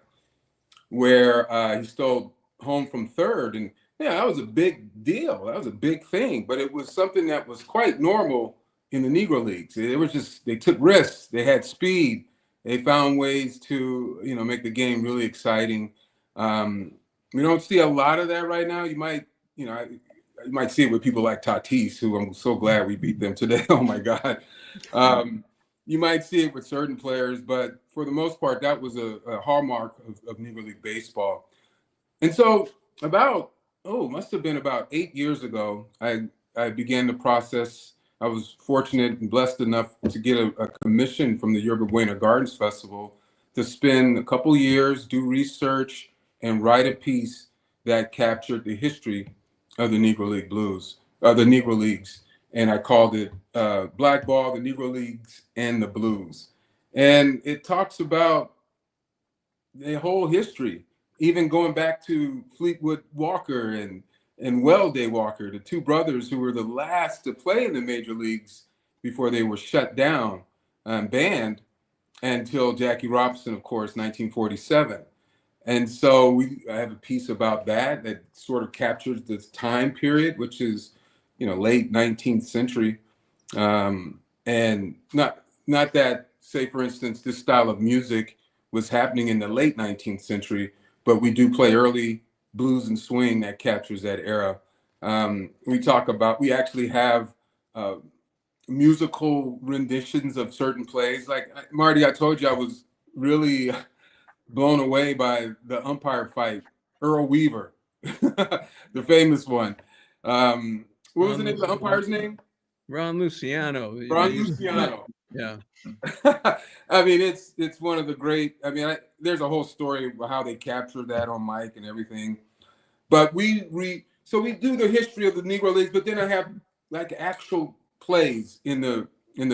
where he stole home from third. And yeah, that was a big deal. That was a big thing, but it was something that was quite normal in the Negro Leagues. They took risks, they had speed, they found ways to, make the game really exciting. We don't see a lot of that right now. You might see it with people like Tatis, who I'm so glad we beat them today. Oh my God. You might see it with certain players, but for the most part, that was a hallmark of Negro League baseball. And so must have been about 8 years ago, I began the process. I was fortunate and blessed enough to get a commission from the Yerba Buena Gardens Festival to spend a couple years, do research, and write a piece that captured the history of the Negro League Blues, the Negro Leagues. And I called it Black Ball, the Negro Leagues, and the Blues. And it talks about the whole history, even going back to Fleetwood Walker and Wellday Walker, the two brothers who were the last to play in the major leagues before they were shut down and banned until Jackie Robinson, of course, 1947. And so I have a piece about that sort of captures this time period, which is, late 19th century. And not that, say, for instance, this style of music was happening in the late 19th century, but we do play early blues and swing that captures that era. We actually have musical renditions of certain plays. Like Marty, I told you I was really blown away by the umpire fight, Earl Weaver, the famous one. What was the name of the umpire's name? Ron Luciano. Ron Luciano. Yeah. I mean, it's one of the great. I mean, there's a whole story of how they captured that on mic and everything. But we do the history of the Negro Leagues, but then I have like actual plays in the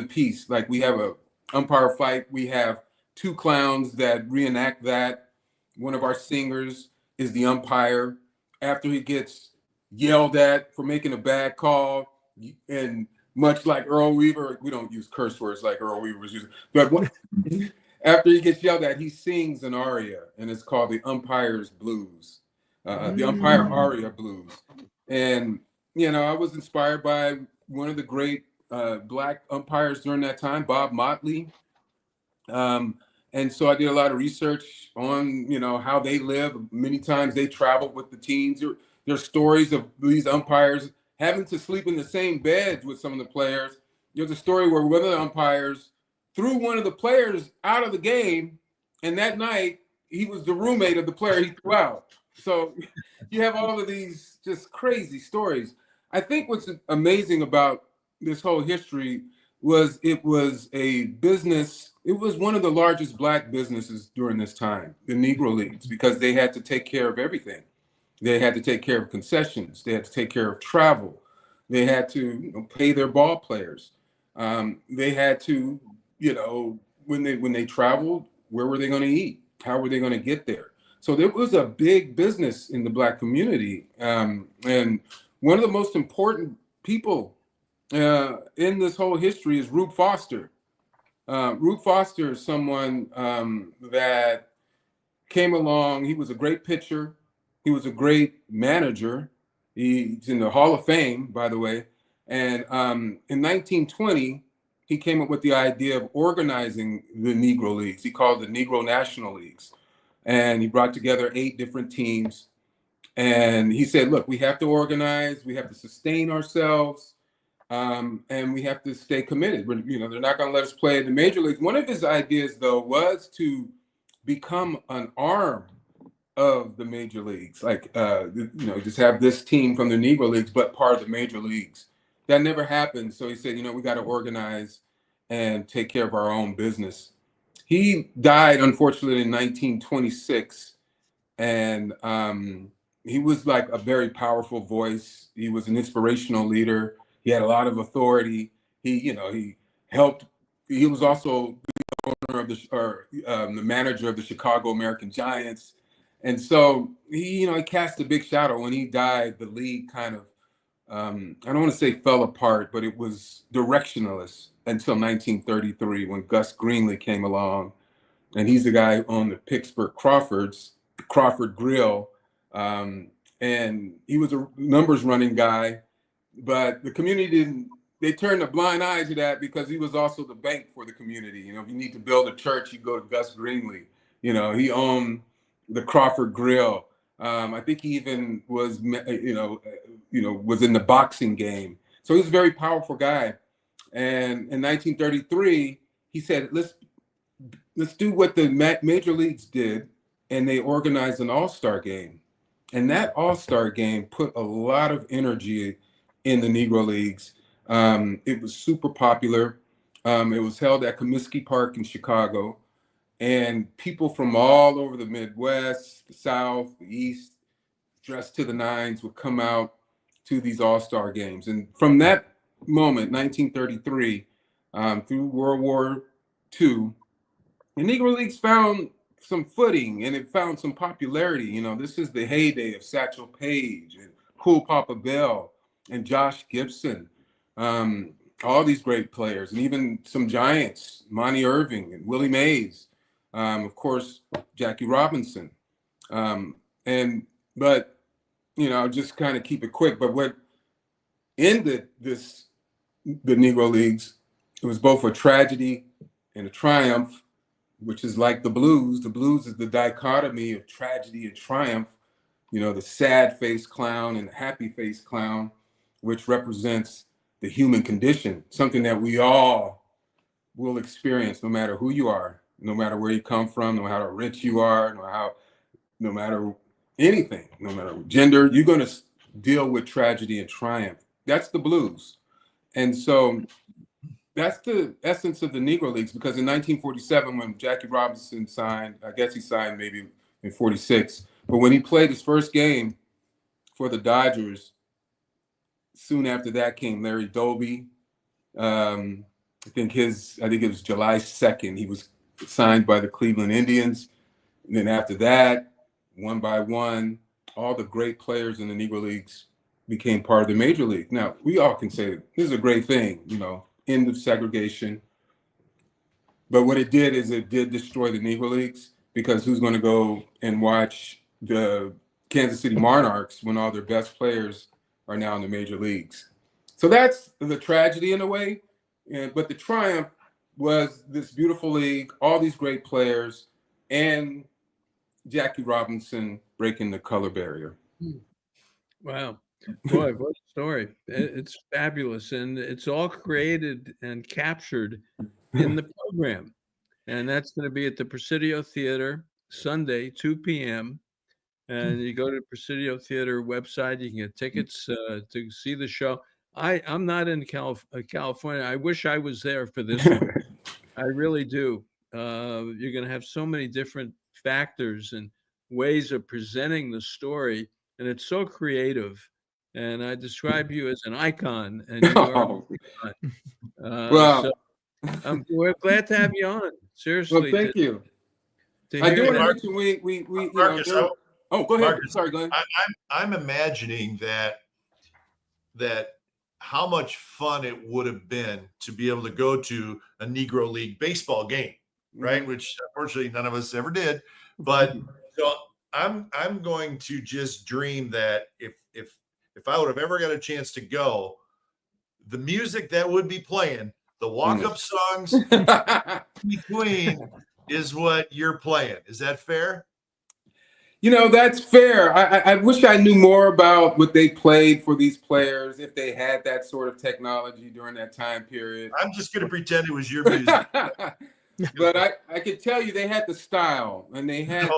piece. Like we have a umpire fight. We have two clowns that reenact that. One of our singers is the umpire. After he gets yelled at for making a bad call, and much like Earl Weaver, we don't use curse words like Earl Weaver was using, but after he gets yelled at, he sings an aria, and it's called the Umpire's Blues, the Umpire Aria Blues. And, I was inspired by one of the great Black umpires during that time, Bob Motley. And so I did a lot of research on, how they live. Many times they traveled with the teams. There's stories of these umpires having to sleep in the same beds with some of the players. There's a story where one of the umpires threw one of the players out of the game, and that night he was the roommate of the player he threw out. So you have all of these just crazy stories. I think what's amazing about this whole history was it was a business. It was one of the largest black businesses during this time, the Negro Leagues, because they had to take care of everything. They had to take care of concessions. They had to take care of travel. They had to pay their ball players. They had to, when they traveled, where were they going to eat? How were they going to get there? So there was a big business in the black community. And one of the most important people in this whole history is Rube Foster. Rube Foster is someone that came along. He was a great pitcher. He was a great manager. He's in the Hall of Fame, by the way. And in 1920, he came up with the idea of organizing the Negro Leagues. He called it the Negro National Leagues. And he brought together 8 different teams. And he said, look, we have to organize. We have to sustain ourselves. And we have to stay committed. They're not going to let us play in the major leagues. One of his ideas, though, was to become an arm of the major leagues, like just have this team from the Negro Leagues, but part of the major leagues. That never happened. So he said, we got to organize and take care of our own business. He died, unfortunately, in 1926, and he was like a very powerful voice. He was an inspirational leader. He had a lot of authority. He helped. He was also the owner of the manager of the Chicago American Giants. And so he cast a big shadow. When he died, the league kind of, I don't want to say fell apart, but it was directionless until 1933 when Gus Greenlee came along. And he's the guy who owned the Pittsburgh Crawford Grill. And he was a numbers running guy, but the community they turned a blind eye to that because he was also the bank for the community. If you need to build a church, you go to Gus Greenlee. He owned the Crawford Grill. I think he even was, was in the boxing game. So he's a very powerful guy. And in 1933, he said, let's do what the major leagues did. And they organized an all-star game. And that all-star game put a lot of energy in the Negro Leagues. It was super popular. It was held at Comiskey Park in Chicago. And people from all over the Midwest, the South, the East, dressed to the nines would come out to these all-star games. And from that moment, 1933, through World War II, the Negro Leagues found some footing and it found some popularity. This is the heyday of Satchel Paige and Cool Papa Bell and Josh Gibson, all these great players, and even some giants, Monty Irving and Willie Mays. Of course, Jackie Robinson. But just kind of keep it quick. But what ended the Negro Leagues, it was both a tragedy and a triumph, which is like the blues. The blues is the dichotomy of tragedy and triumph. The sad-faced clown and the happy-faced clown, which represents the human condition, something that we all will experience no matter who you are. No matter where you come from, no matter how rich you are, no matter anything, no matter gender, you're going to deal with tragedy and triumph. That's the blues. And so that's the essence of the Negro Leagues, because in 1947, when Jackie Robinson signed, I guess he signed maybe in 46, but when he played his first game for the Dodgers, soon after that came Larry Doby. I think it was July 2nd, he was signed by the Cleveland Indians. And then after that, one by one, all the great players in the Negro Leagues became part of the major league. Now, we all can say this is a great thing, end of segregation. But what it did is it did destroy the Negro Leagues, because who's going to go and watch the Kansas City Monarchs when all their best players are now in the major leagues? So that's the tragedy in a way. But the triumph was this beautiful league, all these great players, and Jackie Robinson breaking the color barrier. Wow. Boy, what a story. It's fabulous. And it's all created and captured in the program. And that's going to be at the Presidio Theater Sunday, 2 p.m. And you go to the Presidio Theater website, you can get tickets to see the show. I'm not in California. I wish I was there for this one. I really do. You're going to have so many different factors and ways of presenting the story, and it's so creative. And I describe you as an icon, and you are an icon. Well, so we're glad to have you on. Seriously. well, thank you. To I hear do want to that. mention we you Marcus, know. Oh, go ahead. Marcus, Sorry, Glenn. I'm imagining that how much fun it would have been to be able to go to a Negro League baseball game, right? Which unfortunately none of us ever did. But so I'm going to just dream that if I would have ever got a chance to go, the music that would be playing, the walk-up songs between is what you're playing. Is that fair? That's fair. I wish I knew more about what they played for these players, if they had that sort of technology during that time period. I'm just going to pretend it was your music. But I could tell you they had the style, and they had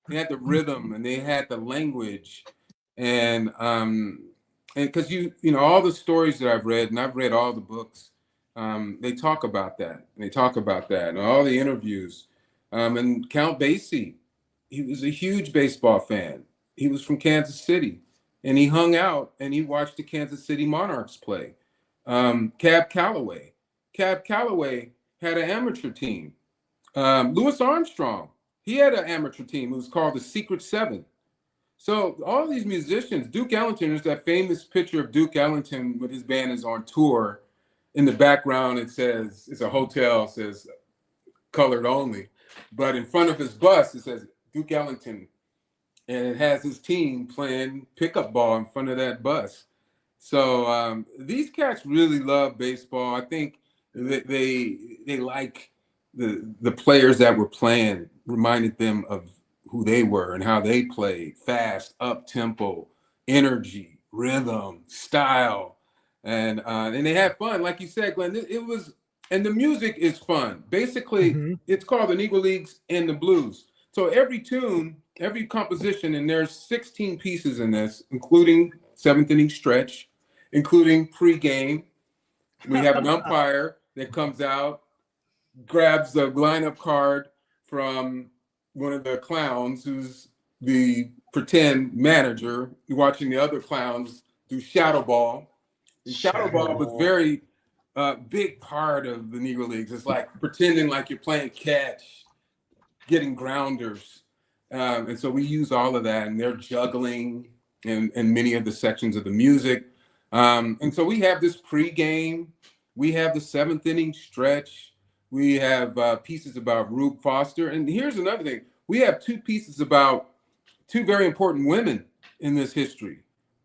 they had the rhythm, and they had the language, and because all the stories that I've read, and I've read all the books, they talk about that. They talk about that, and all the interviews, and Count Basie. He was a huge baseball fan. He was from Kansas City, and he hung out and he watched the Kansas City Monarchs play. Cab Calloway had an amateur team. Louis Armstrong, he had an amateur team. It was called the Secret Seven. So all these musicians, Duke Ellington, there's that famous picture of Duke Ellington with his band is on tour. In the background, it says, it's a hotel, it says colored only. But in front of his bus, it says Duke Ellington, and it has his team playing pickup ball in front of that bus. So these cats really love baseball. I think that they like the players that were playing, reminded them of who they were and how they played: fast, up tempo, energy, rhythm, style, and they had fun, like you said, Glenn. It was, and the music is fun. Basically, it's called the Negro Leagues and the Blues. So every tune, every composition, and there's 16 pieces in this, including seventh inning stretch, including pregame. We have an umpire that comes out, grabs the lineup card from one of the clowns, who's the pretend manager, watching the other clowns do shadow ball. And shadow ball was very big part of the Negro Leagues. It's like pretending like you're playing catch, getting grounders. And so we use all of that, and they're juggling in many of the sections of the music. And so we have this pregame, we have the seventh inning stretch, we have pieces about Rube Foster. And here's another thing. We have two pieces about two very important women in this history.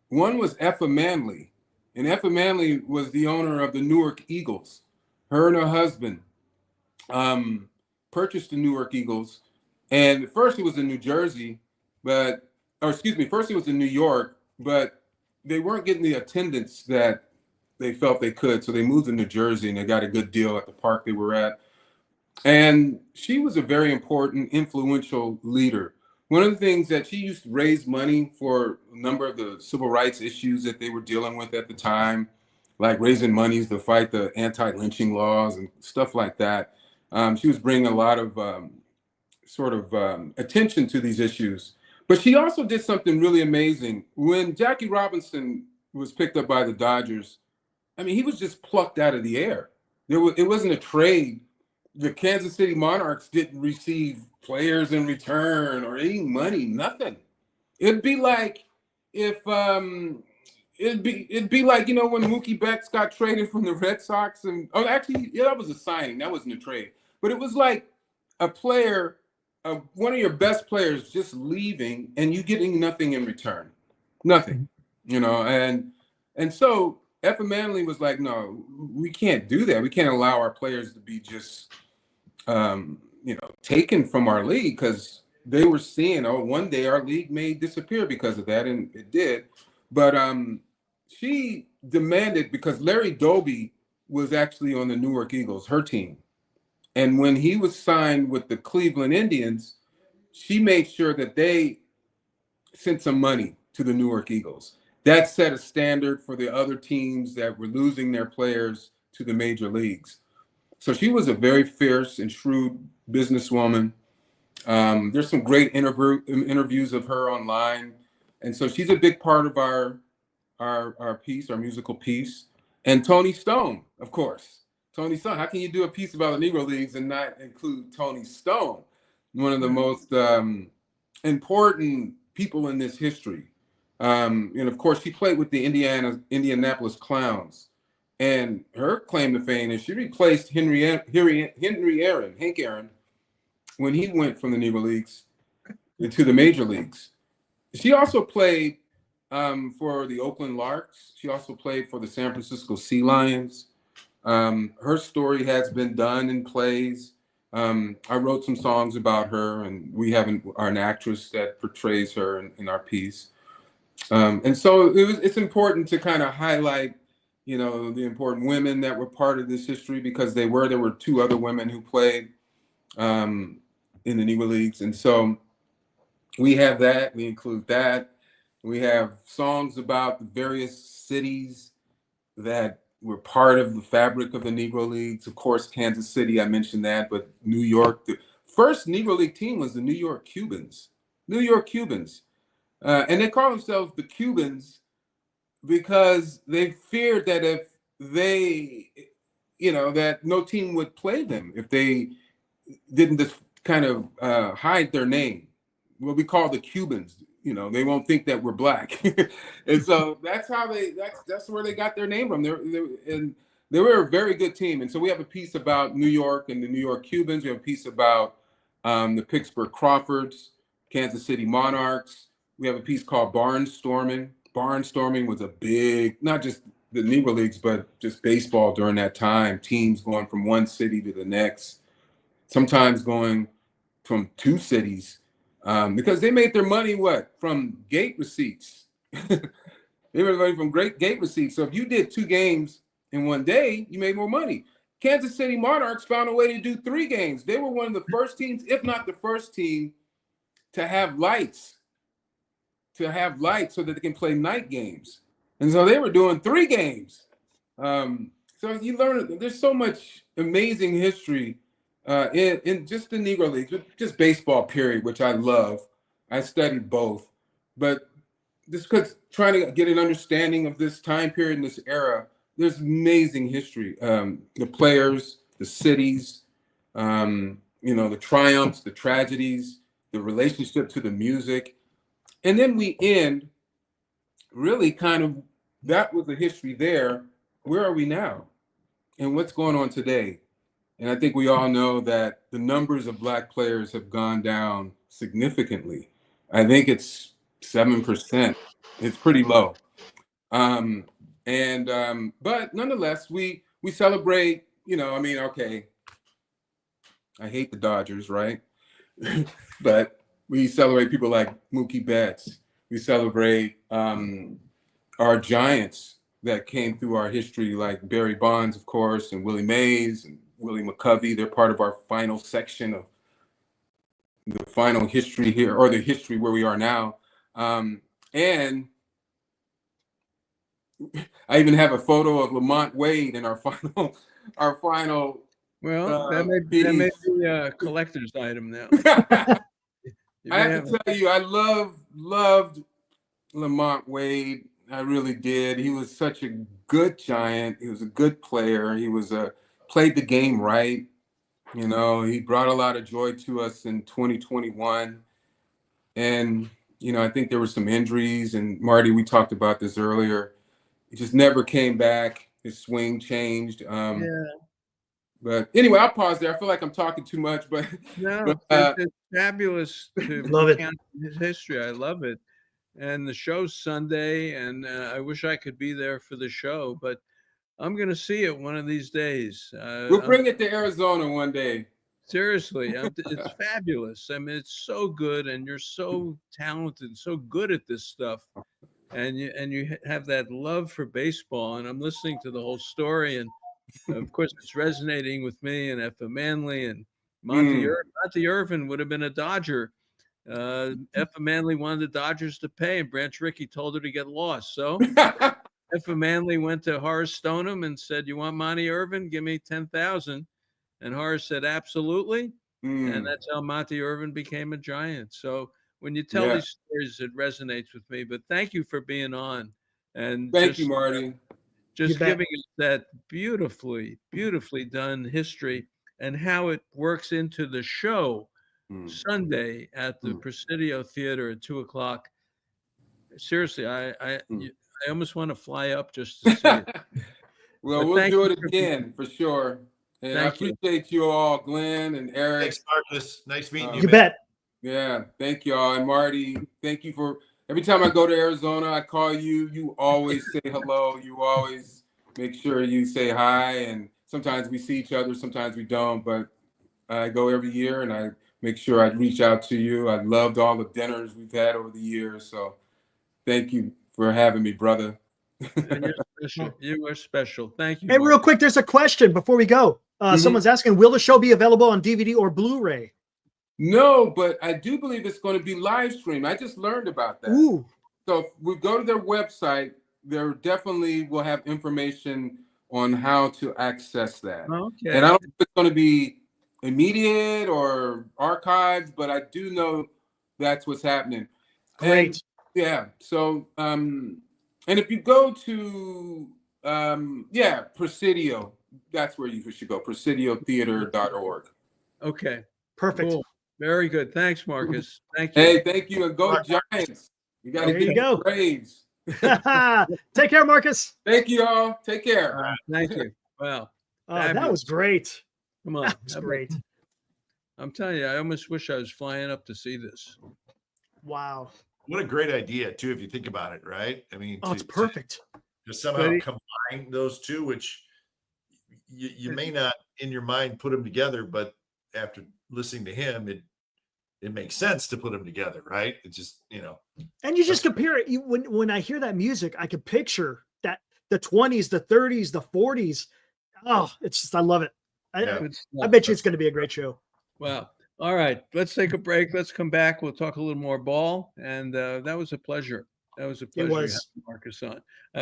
One was Effa Manley, and Effa Manley was the owner of the Newark Eagles. Her and her husband purchased the Newark Eagles. And first it was in New Jersey, first it was in New York, but they weren't getting the attendance that they felt they could. So they moved to New Jersey, and they got a good deal at the park they were at. And she was a very important, influential leader. One of the things that she used to raise money for a number of the civil rights issues that they were dealing with at the time, like raising monies to fight the anti-lynching laws and stuff like that. She was bringing a lot of attention to these issues. But she also did something really amazing. When Jackie Robinson was picked up by the Dodgers, I mean, he was just plucked out of the air. It wasn't a trade. The Kansas City Monarchs didn't receive players in return or any money, nothing. It'd be like if it'd be like, when Mookie Betts got traded from the Red Sox, and that was a signing, that wasn't a trade. But it was like a player, one of your best players just leaving and you getting nothing in return. Nothing. And so Effa Manley was like, no, we can't do that. We can't allow our players to be just taken from our league, because they were seeing, one day our league may disappear because of that, and it did. But she demanded, because Larry Doby was actually on the Newark Eagles, her team. And when he was signed with the Cleveland Indians, she made sure that they sent some money to the Newark Eagles. that set a standard for the other teams that were losing their players to the major leagues. So she was a very fierce and shrewd businesswoman. There's some great interviews of her online. And so she's a big part of our piece, our musical piece. And Tony Stone, of course. Tony Stone. How can you do a piece about the Negro Leagues and not include Tony Stone, one of the most important people in this history? And of course, she played with the Indianapolis Clowns. And her claim to fame is she replaced Hank Aaron, when he went from the Negro Leagues to the major leagues. She also played for the Oakland Larks. She also played for the San Francisco Sea Lions. Her story has been done in plays. I wrote some songs about her, and we have an actress that portrays her in our piece. And so it's important to kind of highlight, the important women that were part of this history, because there were two other women who played in the Negro Leagues. And so we have that, we include that. We have songs about the various cities that were part of the fabric of the Negro Leagues. Of course, Kansas City, I mentioned that, but New York, the first Negro League team was the New York Cubans. And they call themselves the Cubans because they feared that if they, that no team would play them if they didn't just kind of hide their name. What we call the Cubans, they won't think that we're black. And so that's where they got their name from. They were a very good team. And so we have a piece about New York and the New York Cubans. We have a piece about the Pittsburgh Crawfords, Kansas City Monarchs. We have a piece called Barnstorming. Barnstorming was a big, not just the Negro Leagues, but just baseball during that time. Teams going from one city to the next, sometimes going from two cities, because they made their money, from gate receipts. They were money from great gate receipts. So if you did 2 games in one day, you made more money. Kansas City Monarchs found a way to do 3 games. They were one of the first teams, if not the first team, to have lights so that they can play night games. And so they were doing 3 games. So you learn there's so much amazing history in just the Negro Leagues, just baseball period, which I love. I studied both. But just because trying to get an understanding of this time period and this era, there's amazing history. The players, the cities, the triumphs, the tragedies, the relationship to the music. And then we end really kind of, that was the history there. Where are we now? And what's going on today? And I think we all know that the numbers of Black players have gone down significantly. I think it's 7%. It's pretty low. But nonetheless, we celebrate, okay, I hate the Dodgers, right? But we celebrate people like Mookie Betts. We celebrate our giants that came through our history, like Barry Bonds, of course, and Willie Mays and Willie McCovey. They're part of our final section of the final history here, or the history where we are now. And I even have a photo of Lamont Wade in our final. Well, that may be a collector's item now. I have to tell you, I loved Lamont Wade. I really did. He was such a good giant. He was a good player. He was played the game right. He brought a lot of joy to us in 2021. And, I think there were some injuries. And Marty, we talked about this earlier. He just never came back. His swing changed. But anyway, I'll pause there. I feel like I'm talking too much, but no, it's fabulous to love it. His history. I love it. And the show's Sunday, and I wish I could be there for the show, but I'm going to see it one of these days. We'll bring it to Arizona one day. Seriously, it's fabulous. I mean, it's so good, and you're so talented, so good at this stuff, and you have that love for baseball. And I'm listening to the whole story, and of course, it's resonating with me and FM Manley and Monty Irvin would have been a Dodger. Effa Manley wanted the Dodgers to pay, and Branch Rickey told her to get lost. So Effa Manley went to Horace Stoneham and said, "You want Monty Irvin? Give me 10,000." And Horace said, "Absolutely." And that's how Monty Irvin became a Giant. So when you tell these stories, it resonates with me. But thank you for being on. And Thank you, Marty. Just giving us that beautifully done history and how it works into the show Sunday at the Presidio Theater at 2:00. Seriously, I almost want to fly up just to see it. Well, we'll do it again for sure. And I appreciate you all, Glenn and Eric. Thanks, Marcus. Nice meeting you. You bet. Yeah, thank you all. And Marty, thank you for every time I go to Arizona, I call you. You always say hello. You always make sure you say hi. And sometimes we see each other, sometimes we don't. But I go every year and I make sure I reach out to you. I loved all the dinners we've had over the years. So thank you for having me, brother. You're special. You are special. Thank you. Hey, Mark. real quick, there's a question before we go. Someone's asking, will the show be available on DVD or Blu-ray? No, but I do believe it's going to be live streamed. I just learned about that. Ooh. So if we go to their website, there definitely will have information on how to access that. Okay. And I don't know if it's going to be immediate or archived, but I do know that's what's happening. Great. And, yeah. So, and if you go to, Presidio, that's where you should go, presidiotheater.org. Okay. Perfect. Cool. Very good. Thanks, Marcus. Thank you. Hey, thank you. And go Giants. You got to There you get go. the Braves. Take care, Marcus. Thank you all. Take care. Thank you. Wow. That was great. Come on. That's great. I'm telling you, I almost wish I was flying up to see this. Wow. What a great idea, too, if you think about it, right? I mean, it's perfect. To somehow combine those two, which you may not in your mind put them together, but after listening to him, it makes sense to put them together, right? It's just, And you just compare it. When I hear that music, I can picture that the 20s, the 30s, the 40s. Oh, it's just, I love it. I bet you it's going to be a great show. Wow. All right. Let's take a break. Let's come back. We'll talk a little more ball. And that was a pleasure. That was a pleasure having Marcus on.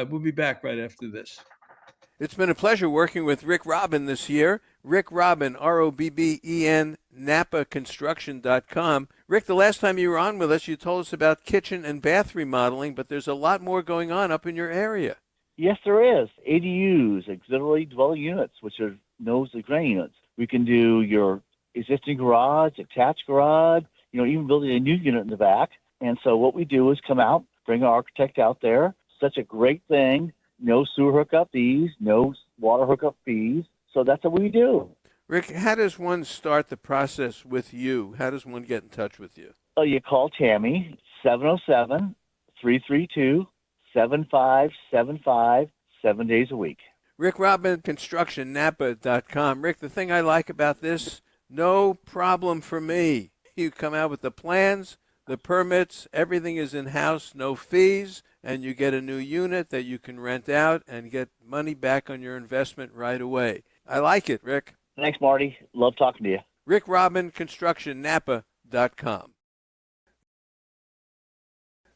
We'll be back right after this. It's been a pleasure working with Rick Robin this year. Rick Robin, ROBBEN, NapaConstruction.com. Rick, the last time you were on with us, you told us about kitchen and bath remodeling, but there's a lot more going on up in your area. Yes, there is. ADUs, auxiliary dwelling units, which are known as granny units. We can do your existing garage, attached garage, even building a new unit in the back. And so what we do is come out, bring our architect out there. Such a great thing. No sewer hookup fees, no water hookup fees. So that's what we do. Rick, how does one start the process with you? How does one get in touch with you? Oh, you call Tammy, 707-332-7575, 7 days a week. Rick Robin, ConstructionNapa.com. Rick, the thing I like about this, no problem for me. You come out with the plans, the permits, everything is in-house, no fees, and you get a new unit that you can rent out and get money back on your investment right away. I like it, Rick. Thanks, Marty. Love talking to you. Rick Robin, ConstructionNapa.com.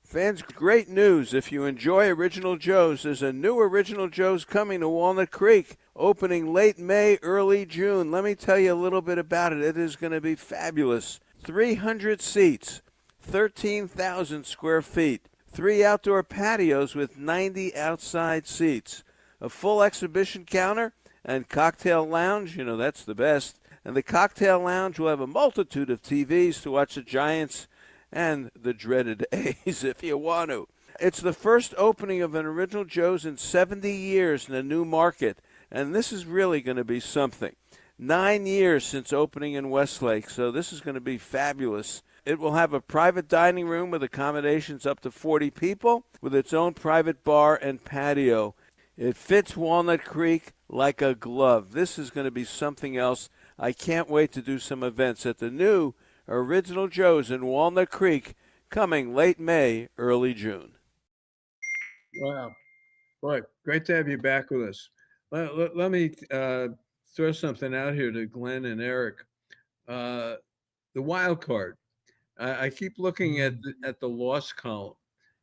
Fans, great news. If you enjoy Original Joe's, there's a new Original Joe's coming to Walnut Creek, opening late May, early June. Let me tell you a little bit about it. It is going to be fabulous. 300 seats, 13,000 square feet, 3 outdoor patios with 90 outside seats, a full exhibition counter and cocktail lounge. That's the best. And the cocktail lounge will have a multitude of TVs to watch the Giants and the dreaded A's if you want to. It's the first opening of an Original Joe's in 70 years in a new market, and this is really going to be something. 9 years since opening in Westlake, so this is going to be fabulous. It will have a private dining room with accommodations up to 40 people, with its own private bar and patio. It fits Walnut Creek like a glove. This is going to be something else. I can't wait to do some events at the new Original Joe's in Walnut Creek, coming late May, early June. Wow. Boy, great to have you back with us. Let me throw something out here to Glenn and Eric. The wild card. I keep looking at the loss column,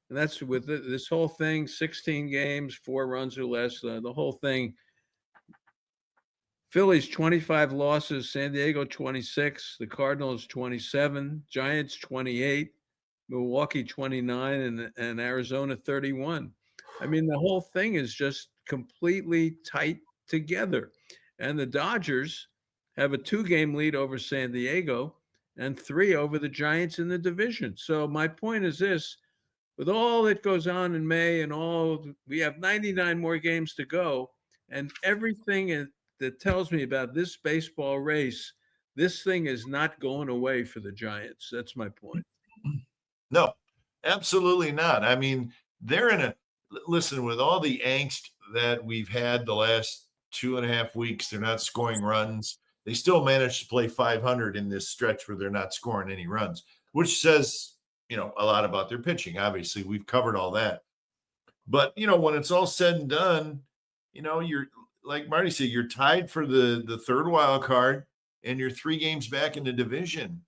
and that's with this whole thing: 16 games, 4 runs or less. The whole thing. Phillies 25 losses, San Diego 26, the Cardinals 27, Giants 28, Milwaukee 29, and Arizona 31. I mean, the whole thing is just completely tight together. And the Dodgers have a 2-game lead over San Diego and 3 over the Giants in the division. So my point is this: with all that goes on in May and we have 99 more games to go, and everything that tells me about this baseball race, this thing is not going away for the Giants. That's my point. No, absolutely not. I mean, they're listen, with all the angst that we've had the last 2.5 weeks, they're not scoring runs. They still managed to play 500 in this stretch where they're not scoring any runs, which says, a lot about their pitching. Obviously, we've covered all that. But, when it's all said and done, you're, like Marty said, you're tied for the third wild card, and you're 3 games back in the division.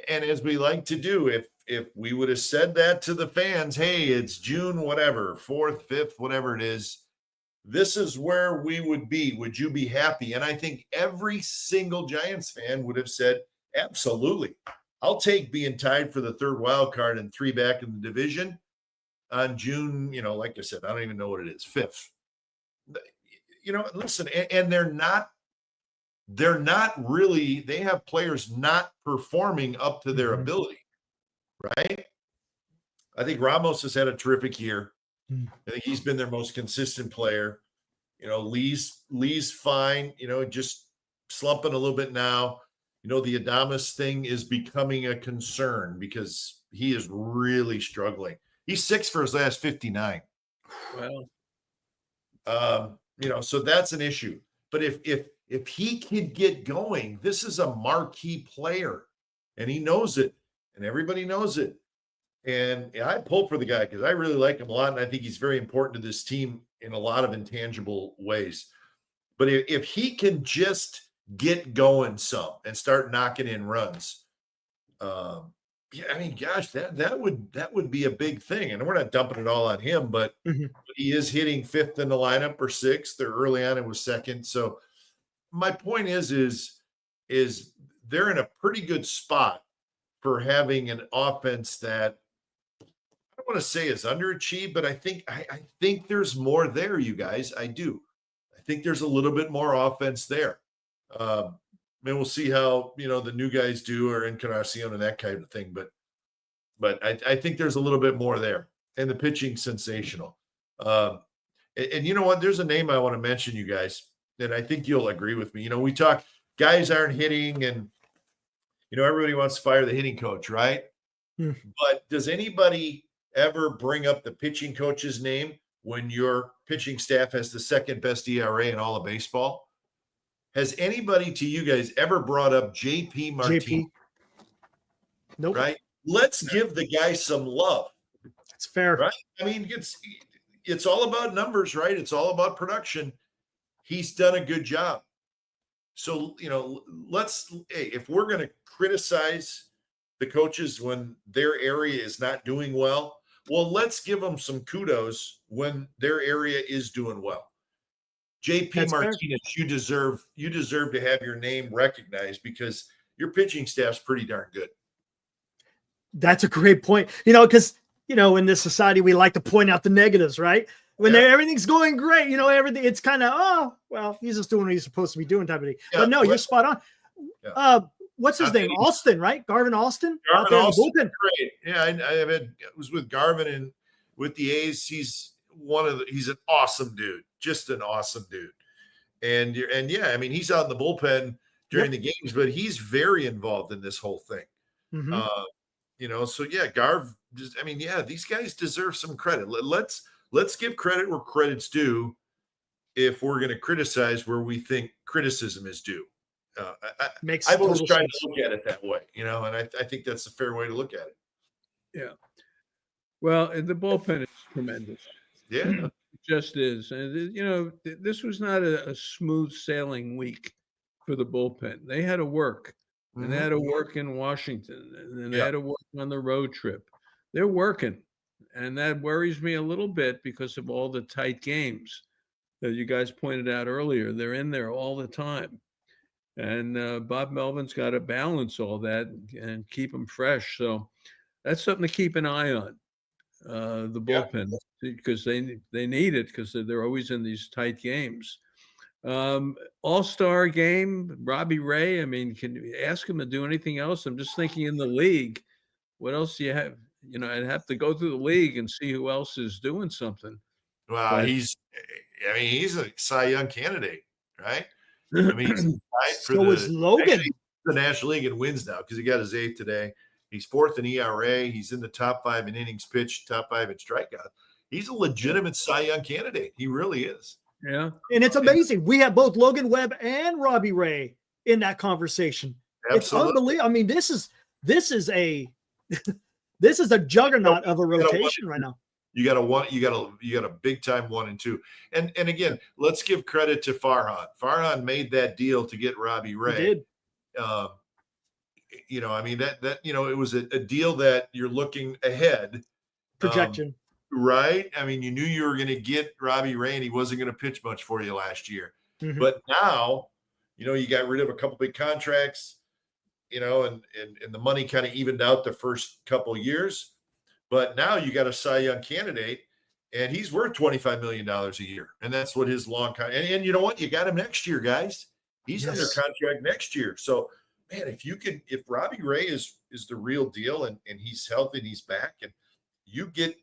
And as we like to do, if we would have said that to the fans, hey, it's June, whatever, 4th, 5th, whatever it is, this is where we would be. Would you be happy? And I think every single Giants fan would have said, absolutely. I'll take being tied for the third wild card and 3 back in the division on June, like I said, I don't even know what it is, 5th. Listen, and they're not really, they have players not performing up to their ability, right? I think Ramos has had a terrific year. I think he's been their most consistent player. Lee's fine, just slumping a little bit now. The Adames thing is becoming a concern because he is really struggling. He's 6 for his last 59. Well, so that's an issue. But if he could get going, this is a marquee player, and he knows it, and everybody knows it. And I pull for the guy because I really like him a lot, and I think he's very important to this team in a lot of intangible ways. But if he can just get going some and start knocking in runs, gosh, that would be a big thing. And we're not dumping it all on him, but he is hitting 5th in the lineup or 6th, or early on it was 2nd. So my point is they're in a pretty good spot for having an offense that I don't want to say is underachieved, but I think there's more there, you guys. I do. I think there's a little bit more offense there. We'll see how the new guys do, or Encarnacion and that kind of thing. But I think there's a little bit more there, and the pitching's sensational. And you know what? There's a name I want to mention, you guys, and I think you'll agree with me. We talk guys aren't hitting, and everybody wants to fire the hitting coach, right? But does anybody ever bring up the pitching coach's name when your pitching staff has the 2nd best ERA in all of baseball? Has anybody to you guys ever brought up JP Martinez? JP. Nope. Right? Let's give the guy some love. That's fair. Right? I mean, it's all about numbers, right? It's all about production. He's done a good job. So, if we're going to criticize the coaches when their area is not doing well, let's give them some kudos when their area is doing well. JP That's Martinez, fair. you deserve to have your name recognized because your pitching staff's pretty darn good. That's a great point. Because, in this society, we like to point out the negatives, right? When everything's going great, everything, it's kind of, he's just doing what he's supposed to be doing type of thing. Yeah, but no, you're spot on. Yeah. What's his name? Alston, right? Garvin Alston? Garvin Alston, great. Yeah, I was with Garvin and with the A's. He's an awesome dude, just an awesome dude. And he's out in the bullpen during the games, but he's very involved in this whole thing. Garv, these guys deserve some credit. Let's give credit where credit's due if we're going to criticize where we think criticism is due. I've always tried to look at it that way, and I think that's a fair way to look at it. Yeah. Well, the bullpen is tremendous. Yeah. It just is. And, this was not a smooth sailing week for the bullpen. They had to work. and they had to work in Washington, and then they Yeah. had to work on the road trip. They're working, and that worries me a little bit because of all the tight games that you guys pointed out earlier. They're in there all the time, and Bob Melvin's got to balance all that and keep them fresh. So that's something to keep an eye on, the bullpen, because they need it because they're always in these tight games. All-star game, Robbie Ray. I mean, can you ask him to do anything else? I'm just thinking in the league, what else do you have? I'd have to go through the league and see who else is doing something. Well, But- he's a Cy Young candidate, right? I mean, he's tied for So is Logan. actually, the National League in wins now because he got his 8th today. He's 4th in ERA. He's in the top 5 in innings pitched, top 5 in strikeout. He's a legitimate Cy Young candidate. He really is. Yeah. And it's amazing. We have both Logan Webb and Robbie Ray in that conversation. It's Absolutely. unbelievable. I mean, this is a this is a juggernaut of a rotation right now. You got a big time 1 and 2. And again, let's give credit to Farhan. Farhan made that deal to get Robbie Ray. He did. I mean that it was a deal that you're looking ahead. Projection. Right? I mean, you knew you were going to get Robbie Ray, and he wasn't going to pitch much for you last year. Mhm. But now, you got rid of a couple big contracts, and the money kind of evened out the first couple years. But now you got a Cy Young candidate, and he's worth $25 million a year. And that's what his long contract. And you know what? You got him next year, guys. He's under contract next year. So, man, if Robbie Ray is the real deal and he's healthy and he's back, and you get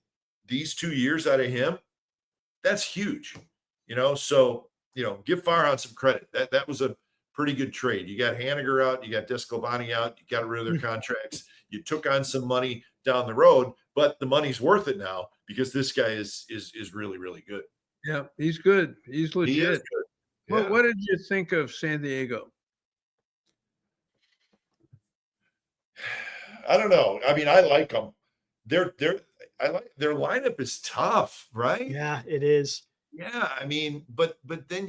these 2 years out of him, that's huge. So, give Farhan some credit. That was a pretty good trade. You got Haniger out, you got Descalvani out, you got rid of their contracts. You took on some money down the road, but the money's worth it now because this guy is really, really good. Yeah, he's good. He's legit. He is good. Yeah. What did you think of San Diego? I don't know. I mean, I like them. Their lineup is tough, right? Yeah, it is. Yeah, I mean, but then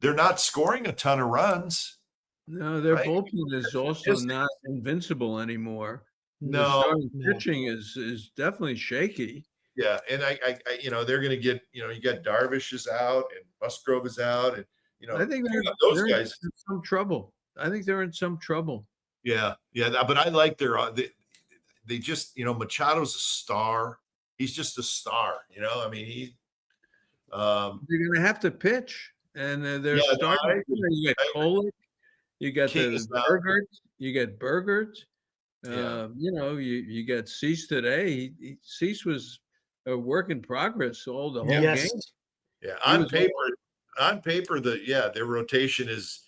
they're not scoring a ton of runs. No, their Right? bullpen is also Just- not invincible anymore. The No, starting no. pitching is definitely shaky. yeah, and I they're going to get, you got Darvish is out and Musgrove is out, and I think those they're guys. in some trouble. I think they're in some trouble. Yeah, but I like they just, Machado's a star. He's just a star, I mean, They're going to have to pitch, and they're Yeah, no, starting. You get Kolek, you got King the is out. Burgert, you get Burgert. Yeah. You got Cease today. Cease was a work in progress all the whole Yes. game. yeah. He On was paper, their rotation is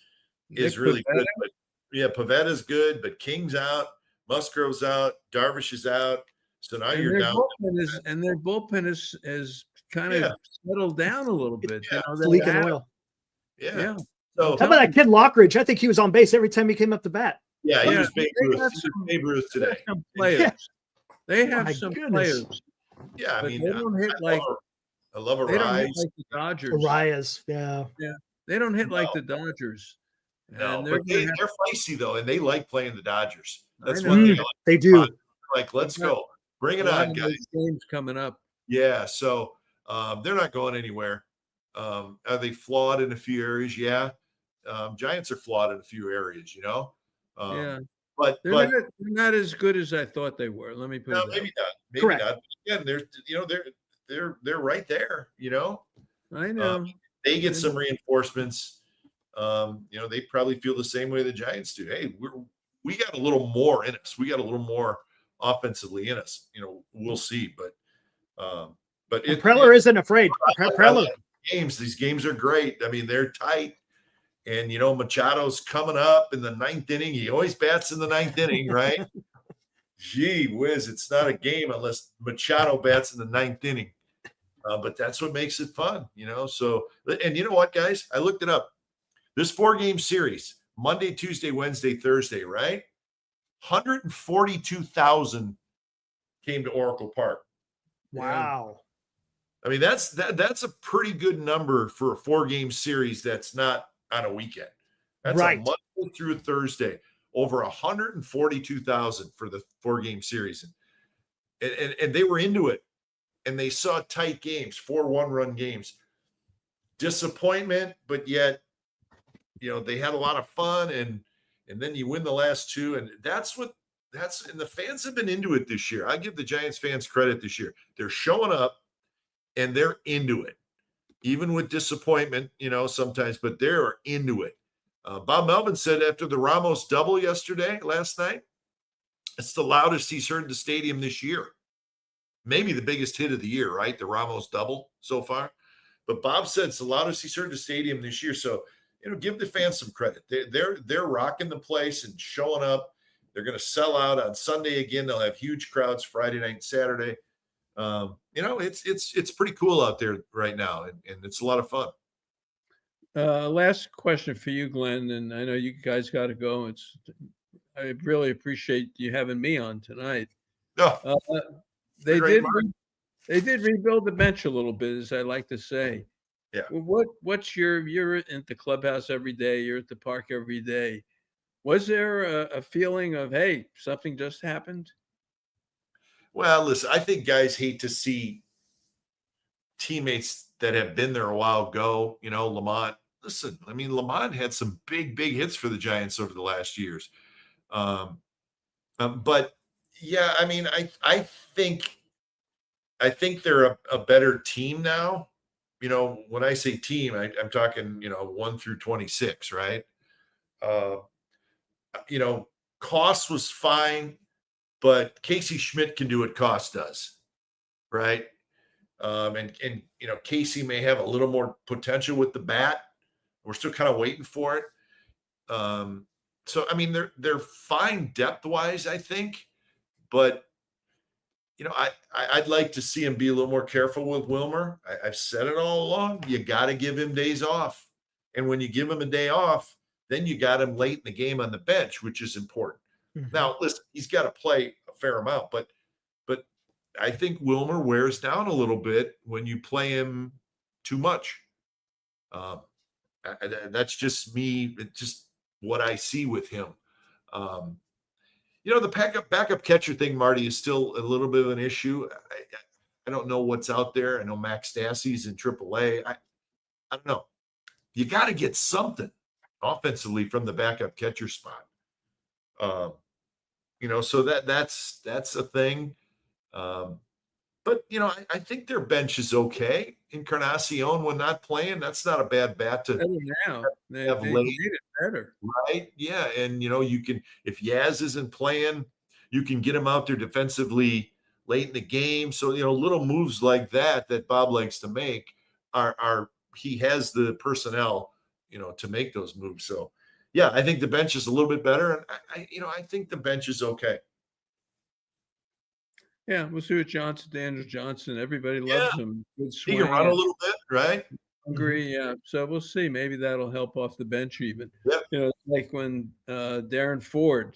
Nick really Pivetta. good. But yeah, Pavetta's good, but King's out, Musgrove's out, Darvish is out. So now And you're their down. bullpen is kind of Yeah. settled down a little bit. Yeah. They're Leaking out. oil. Yeah. Yeah. So How about that kid Lockridge? I think he was on base every time he came up to bat. yeah, he Yeah, was Babe they Ruth. have He was some- Babe Ruth They have today. some players. They have My some goodness. players. Yeah, I But mean, they don't hit like I love a they don't hit rise. like the Dodgers. Arias, yeah. They don't hit like No. the Dodgers. No, And but they're gonna they're feisty though, and they like playing the Dodgers. That's I one know. thing I like. They do. Like, let's go, bring it a lot on, of guys. those games coming up. Yeah, so they're not going anywhere. Are they flawed in a few areas? Yeah, Giants are flawed in a few areas, Yeah. But They're not as good as I thought they were. Let me put no, it that maybe not. Maybe Correct. not. Again, they're right there. way. I know. They get some reinforcements. They probably feel the same way the Giants do. Hey, we got a little more in us. We got a little more offensively in us. We'll see. But And Preller isn't afraid. Preller. these games are great. I mean, they're tight. And Machado's coming up in the 9th inning. He always bats in the 9th inning, right? Gee whiz, it's not a game unless Machado bats in the 9th inning. But that's what makes it fun, So, and you know what, guys? I looked it up. This 4-game series, Monday, Tuesday, Wednesday, Thursday, right? 142,000 came to Oracle Park. Wow. I mean, that's a pretty good number for a 4-game series that's not on a weekend. That's Right. a Monday through Thursday, over 142,000 for the 4-game series. And they were into it, and they saw tight games, 4 one-run games. Disappointment, but yet, they had a lot of fun, and then you win the last 2, and and the fans have been into it this year. I give the Giants fans credit this year. They're showing up, and they're into it, even with disappointment, sometimes, but they're into it. Bob Melvin said after the Ramos double last night, it's the loudest he's heard the stadium this year. Maybe the biggest hit of the year, right? The Ramos double so far. But Bob said it's the loudest he's heard the stadium this year. So, give the fans some credit. They're rocking the place and showing up. They're going to sell out on Sunday again. They'll have huge crowds Friday night and Saturday. It's pretty cool out there right now, and it's a lot of fun. Last question for you, Glenn, and I know you guys got to go. I really appreciate you having me on tonight. Oh, they did rebuild the bench a little bit, as I like to say. Yeah. What's you're at the clubhouse every day, you're at the park every day. Was there a feeling of, hey, something just happened? Well, listen, I think guys hate to see teammates that have been there a while go. Lamont. Listen, I mean, Lamont had some big hits for the Giants over the last years. But yeah, I mean, I think they're a better team now. When I say team, I'm talking, 1 through 26, right? Cost was fine, but Casey Schmidt can do what Cost does, right? And Casey may have a little more potential with the bat. We're still kind of waiting for it. So I mean, they're fine depth wise, I think, but I'd like to see him be a little more careful with Wilmer. I've said it all along. You got to give him days off, and when you give him a day off, then you got him late in the game on the bench, which is important. Mm-hmm. Now, listen, he's got to play a fair amount, but I think Wilmer wears down a little bit when you play him too much. That's just me. It's just what I see with him. The backup catcher thing, Marty, is still a little bit of an issue. I don't know what's out there. I know Max Stassi's in AAA. I don't know. You got to get something offensively from the backup catcher spot. So that's a thing. But I think their bench is okay. Encarnacion, when not playing, that's not a bad bat to now. They have made it better, right? Yeah, and you can, if Yaz isn't playing, you can get him out there defensively late in the game. So little moves like that Bob likes to make are he has the personnel to make those moves. So yeah, I think the bench is a little bit better, and I think the bench is okay. Yeah, we'll see what Daniel Johnson. Everybody loves him. Good swing. He can run a little bit, right? Hungry, yeah. So we'll see. Maybe that'll help off the bench even. Yep. Like when Darren Ford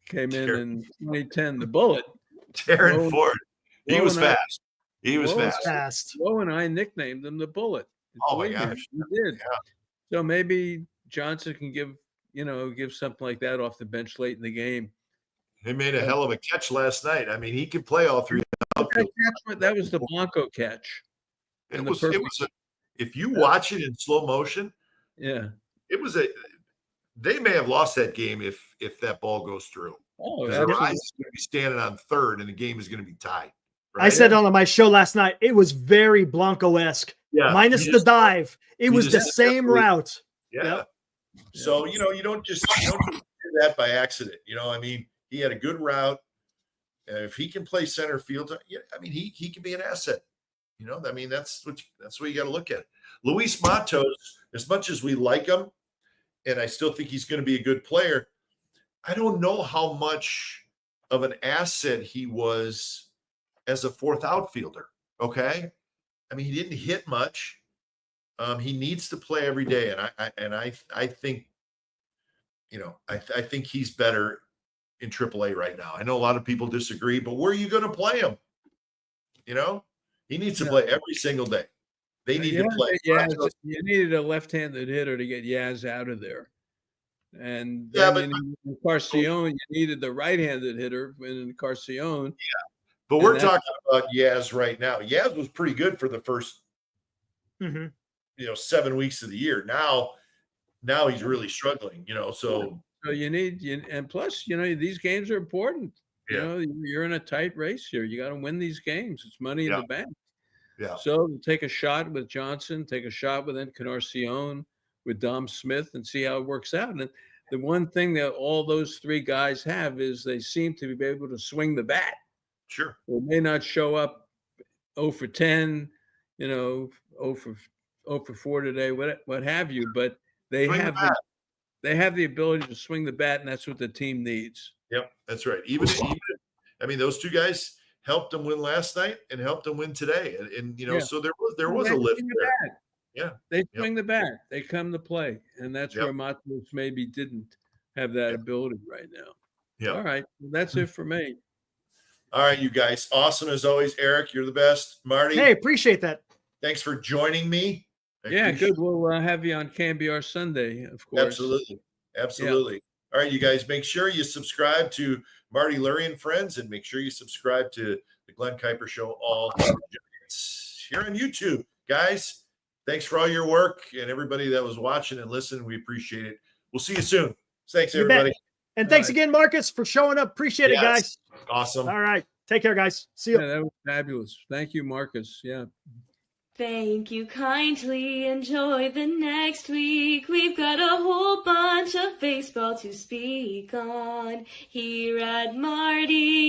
came in 2010, the Bullet. Darren Ford. He was fast. He was fast. Lowe and I nicknamed him the Bullet. Oh my gosh. He did. Yeah. So maybe Johnson can give something like that off the bench late in the game. He made a hell of a catch last night. I mean, he could play all three. That was the Blanco catch. If you watch it in slow motion, yeah, they may have lost that game if that ball goes through. Oh, their eyes is going to be standing on third, and the game is going to be tied. Right? I said on my show last night, it was very Blanco-esque. Yeah, minus the dive. It was the same route. Yeah. Yep. So you don't just do that by accident. I mean, he had a good route. If he can play center field, I mean, he can be an asset. I mean, that's what you got to look at. Luis Matos, as much as we like him, and I still think he's going to be a good player, I don't know how much of an asset he was as a fourth outfielder. Okay, I mean, he didn't hit much. He needs to play every day, and I think, I think he's better in AAA right now. I know a lot of people disagree, but where are you going to play him? He needs to play every single day. They need to play. Yeah, you needed a left-handed hitter to get Yaz out of there. And Yeah, then but you needed Carcione, you needed the right-handed hitter in Carcione. but And we're that's- talking about Yaz right now. Yaz was pretty good for the first Mhm. 7 weeks of the year. Now he's really struggling. So So and plus, these games are important. Yeah. You're in a tight race here. You got to win these games. It's money in Yeah. the bank. yeah, So take a shot with Johnson, take a shot with Encarnacion, with Dom Smith, and see how it works out. And the one thing that all those three guys have is they seem to be able to swing the bat. sure. They may not show up 0 for 10, 0 for 4 today, what have you, but they Swing the have they have the ability to swing the bat, and that's what the team needs. Yep, that's right. Even those two guys helped them win last night and helped them win today, and Yeah. so there was They a lift swing the there. bat. Yeah, They Yep. swing the bat. They come to play, and that's Yep. where Matos maybe didn't have that Yep. ability right now. yeah. All right, well, that's it for me. All right, you guys, awesome as always. Eric, you're the best. Marty, Hey, appreciate that. thanks for joining me. I Yeah, appreciate good. We'll have you on KBR Sunday, of course. Absolutely. All right, you guys, make sure you subscribe to Marty Lurie and Friends, and make sure you subscribe to the Glen Kuiper Show, all Giants, here on YouTube. Guys, thanks for all your work, and everybody that was watching and listening. We appreciate it. We'll see you soon. Thanks, You bet. everybody. And thanks right. again, Marcus, for showing up. Appreciate it, guys. Awesome. All right. Take care, guys. See you. Yeah, that was fabulous. Thank you, Marcus. Yeah. Thank you kindly. Enjoy the next week. We've got a whole bunch of baseball to speak on here at Marty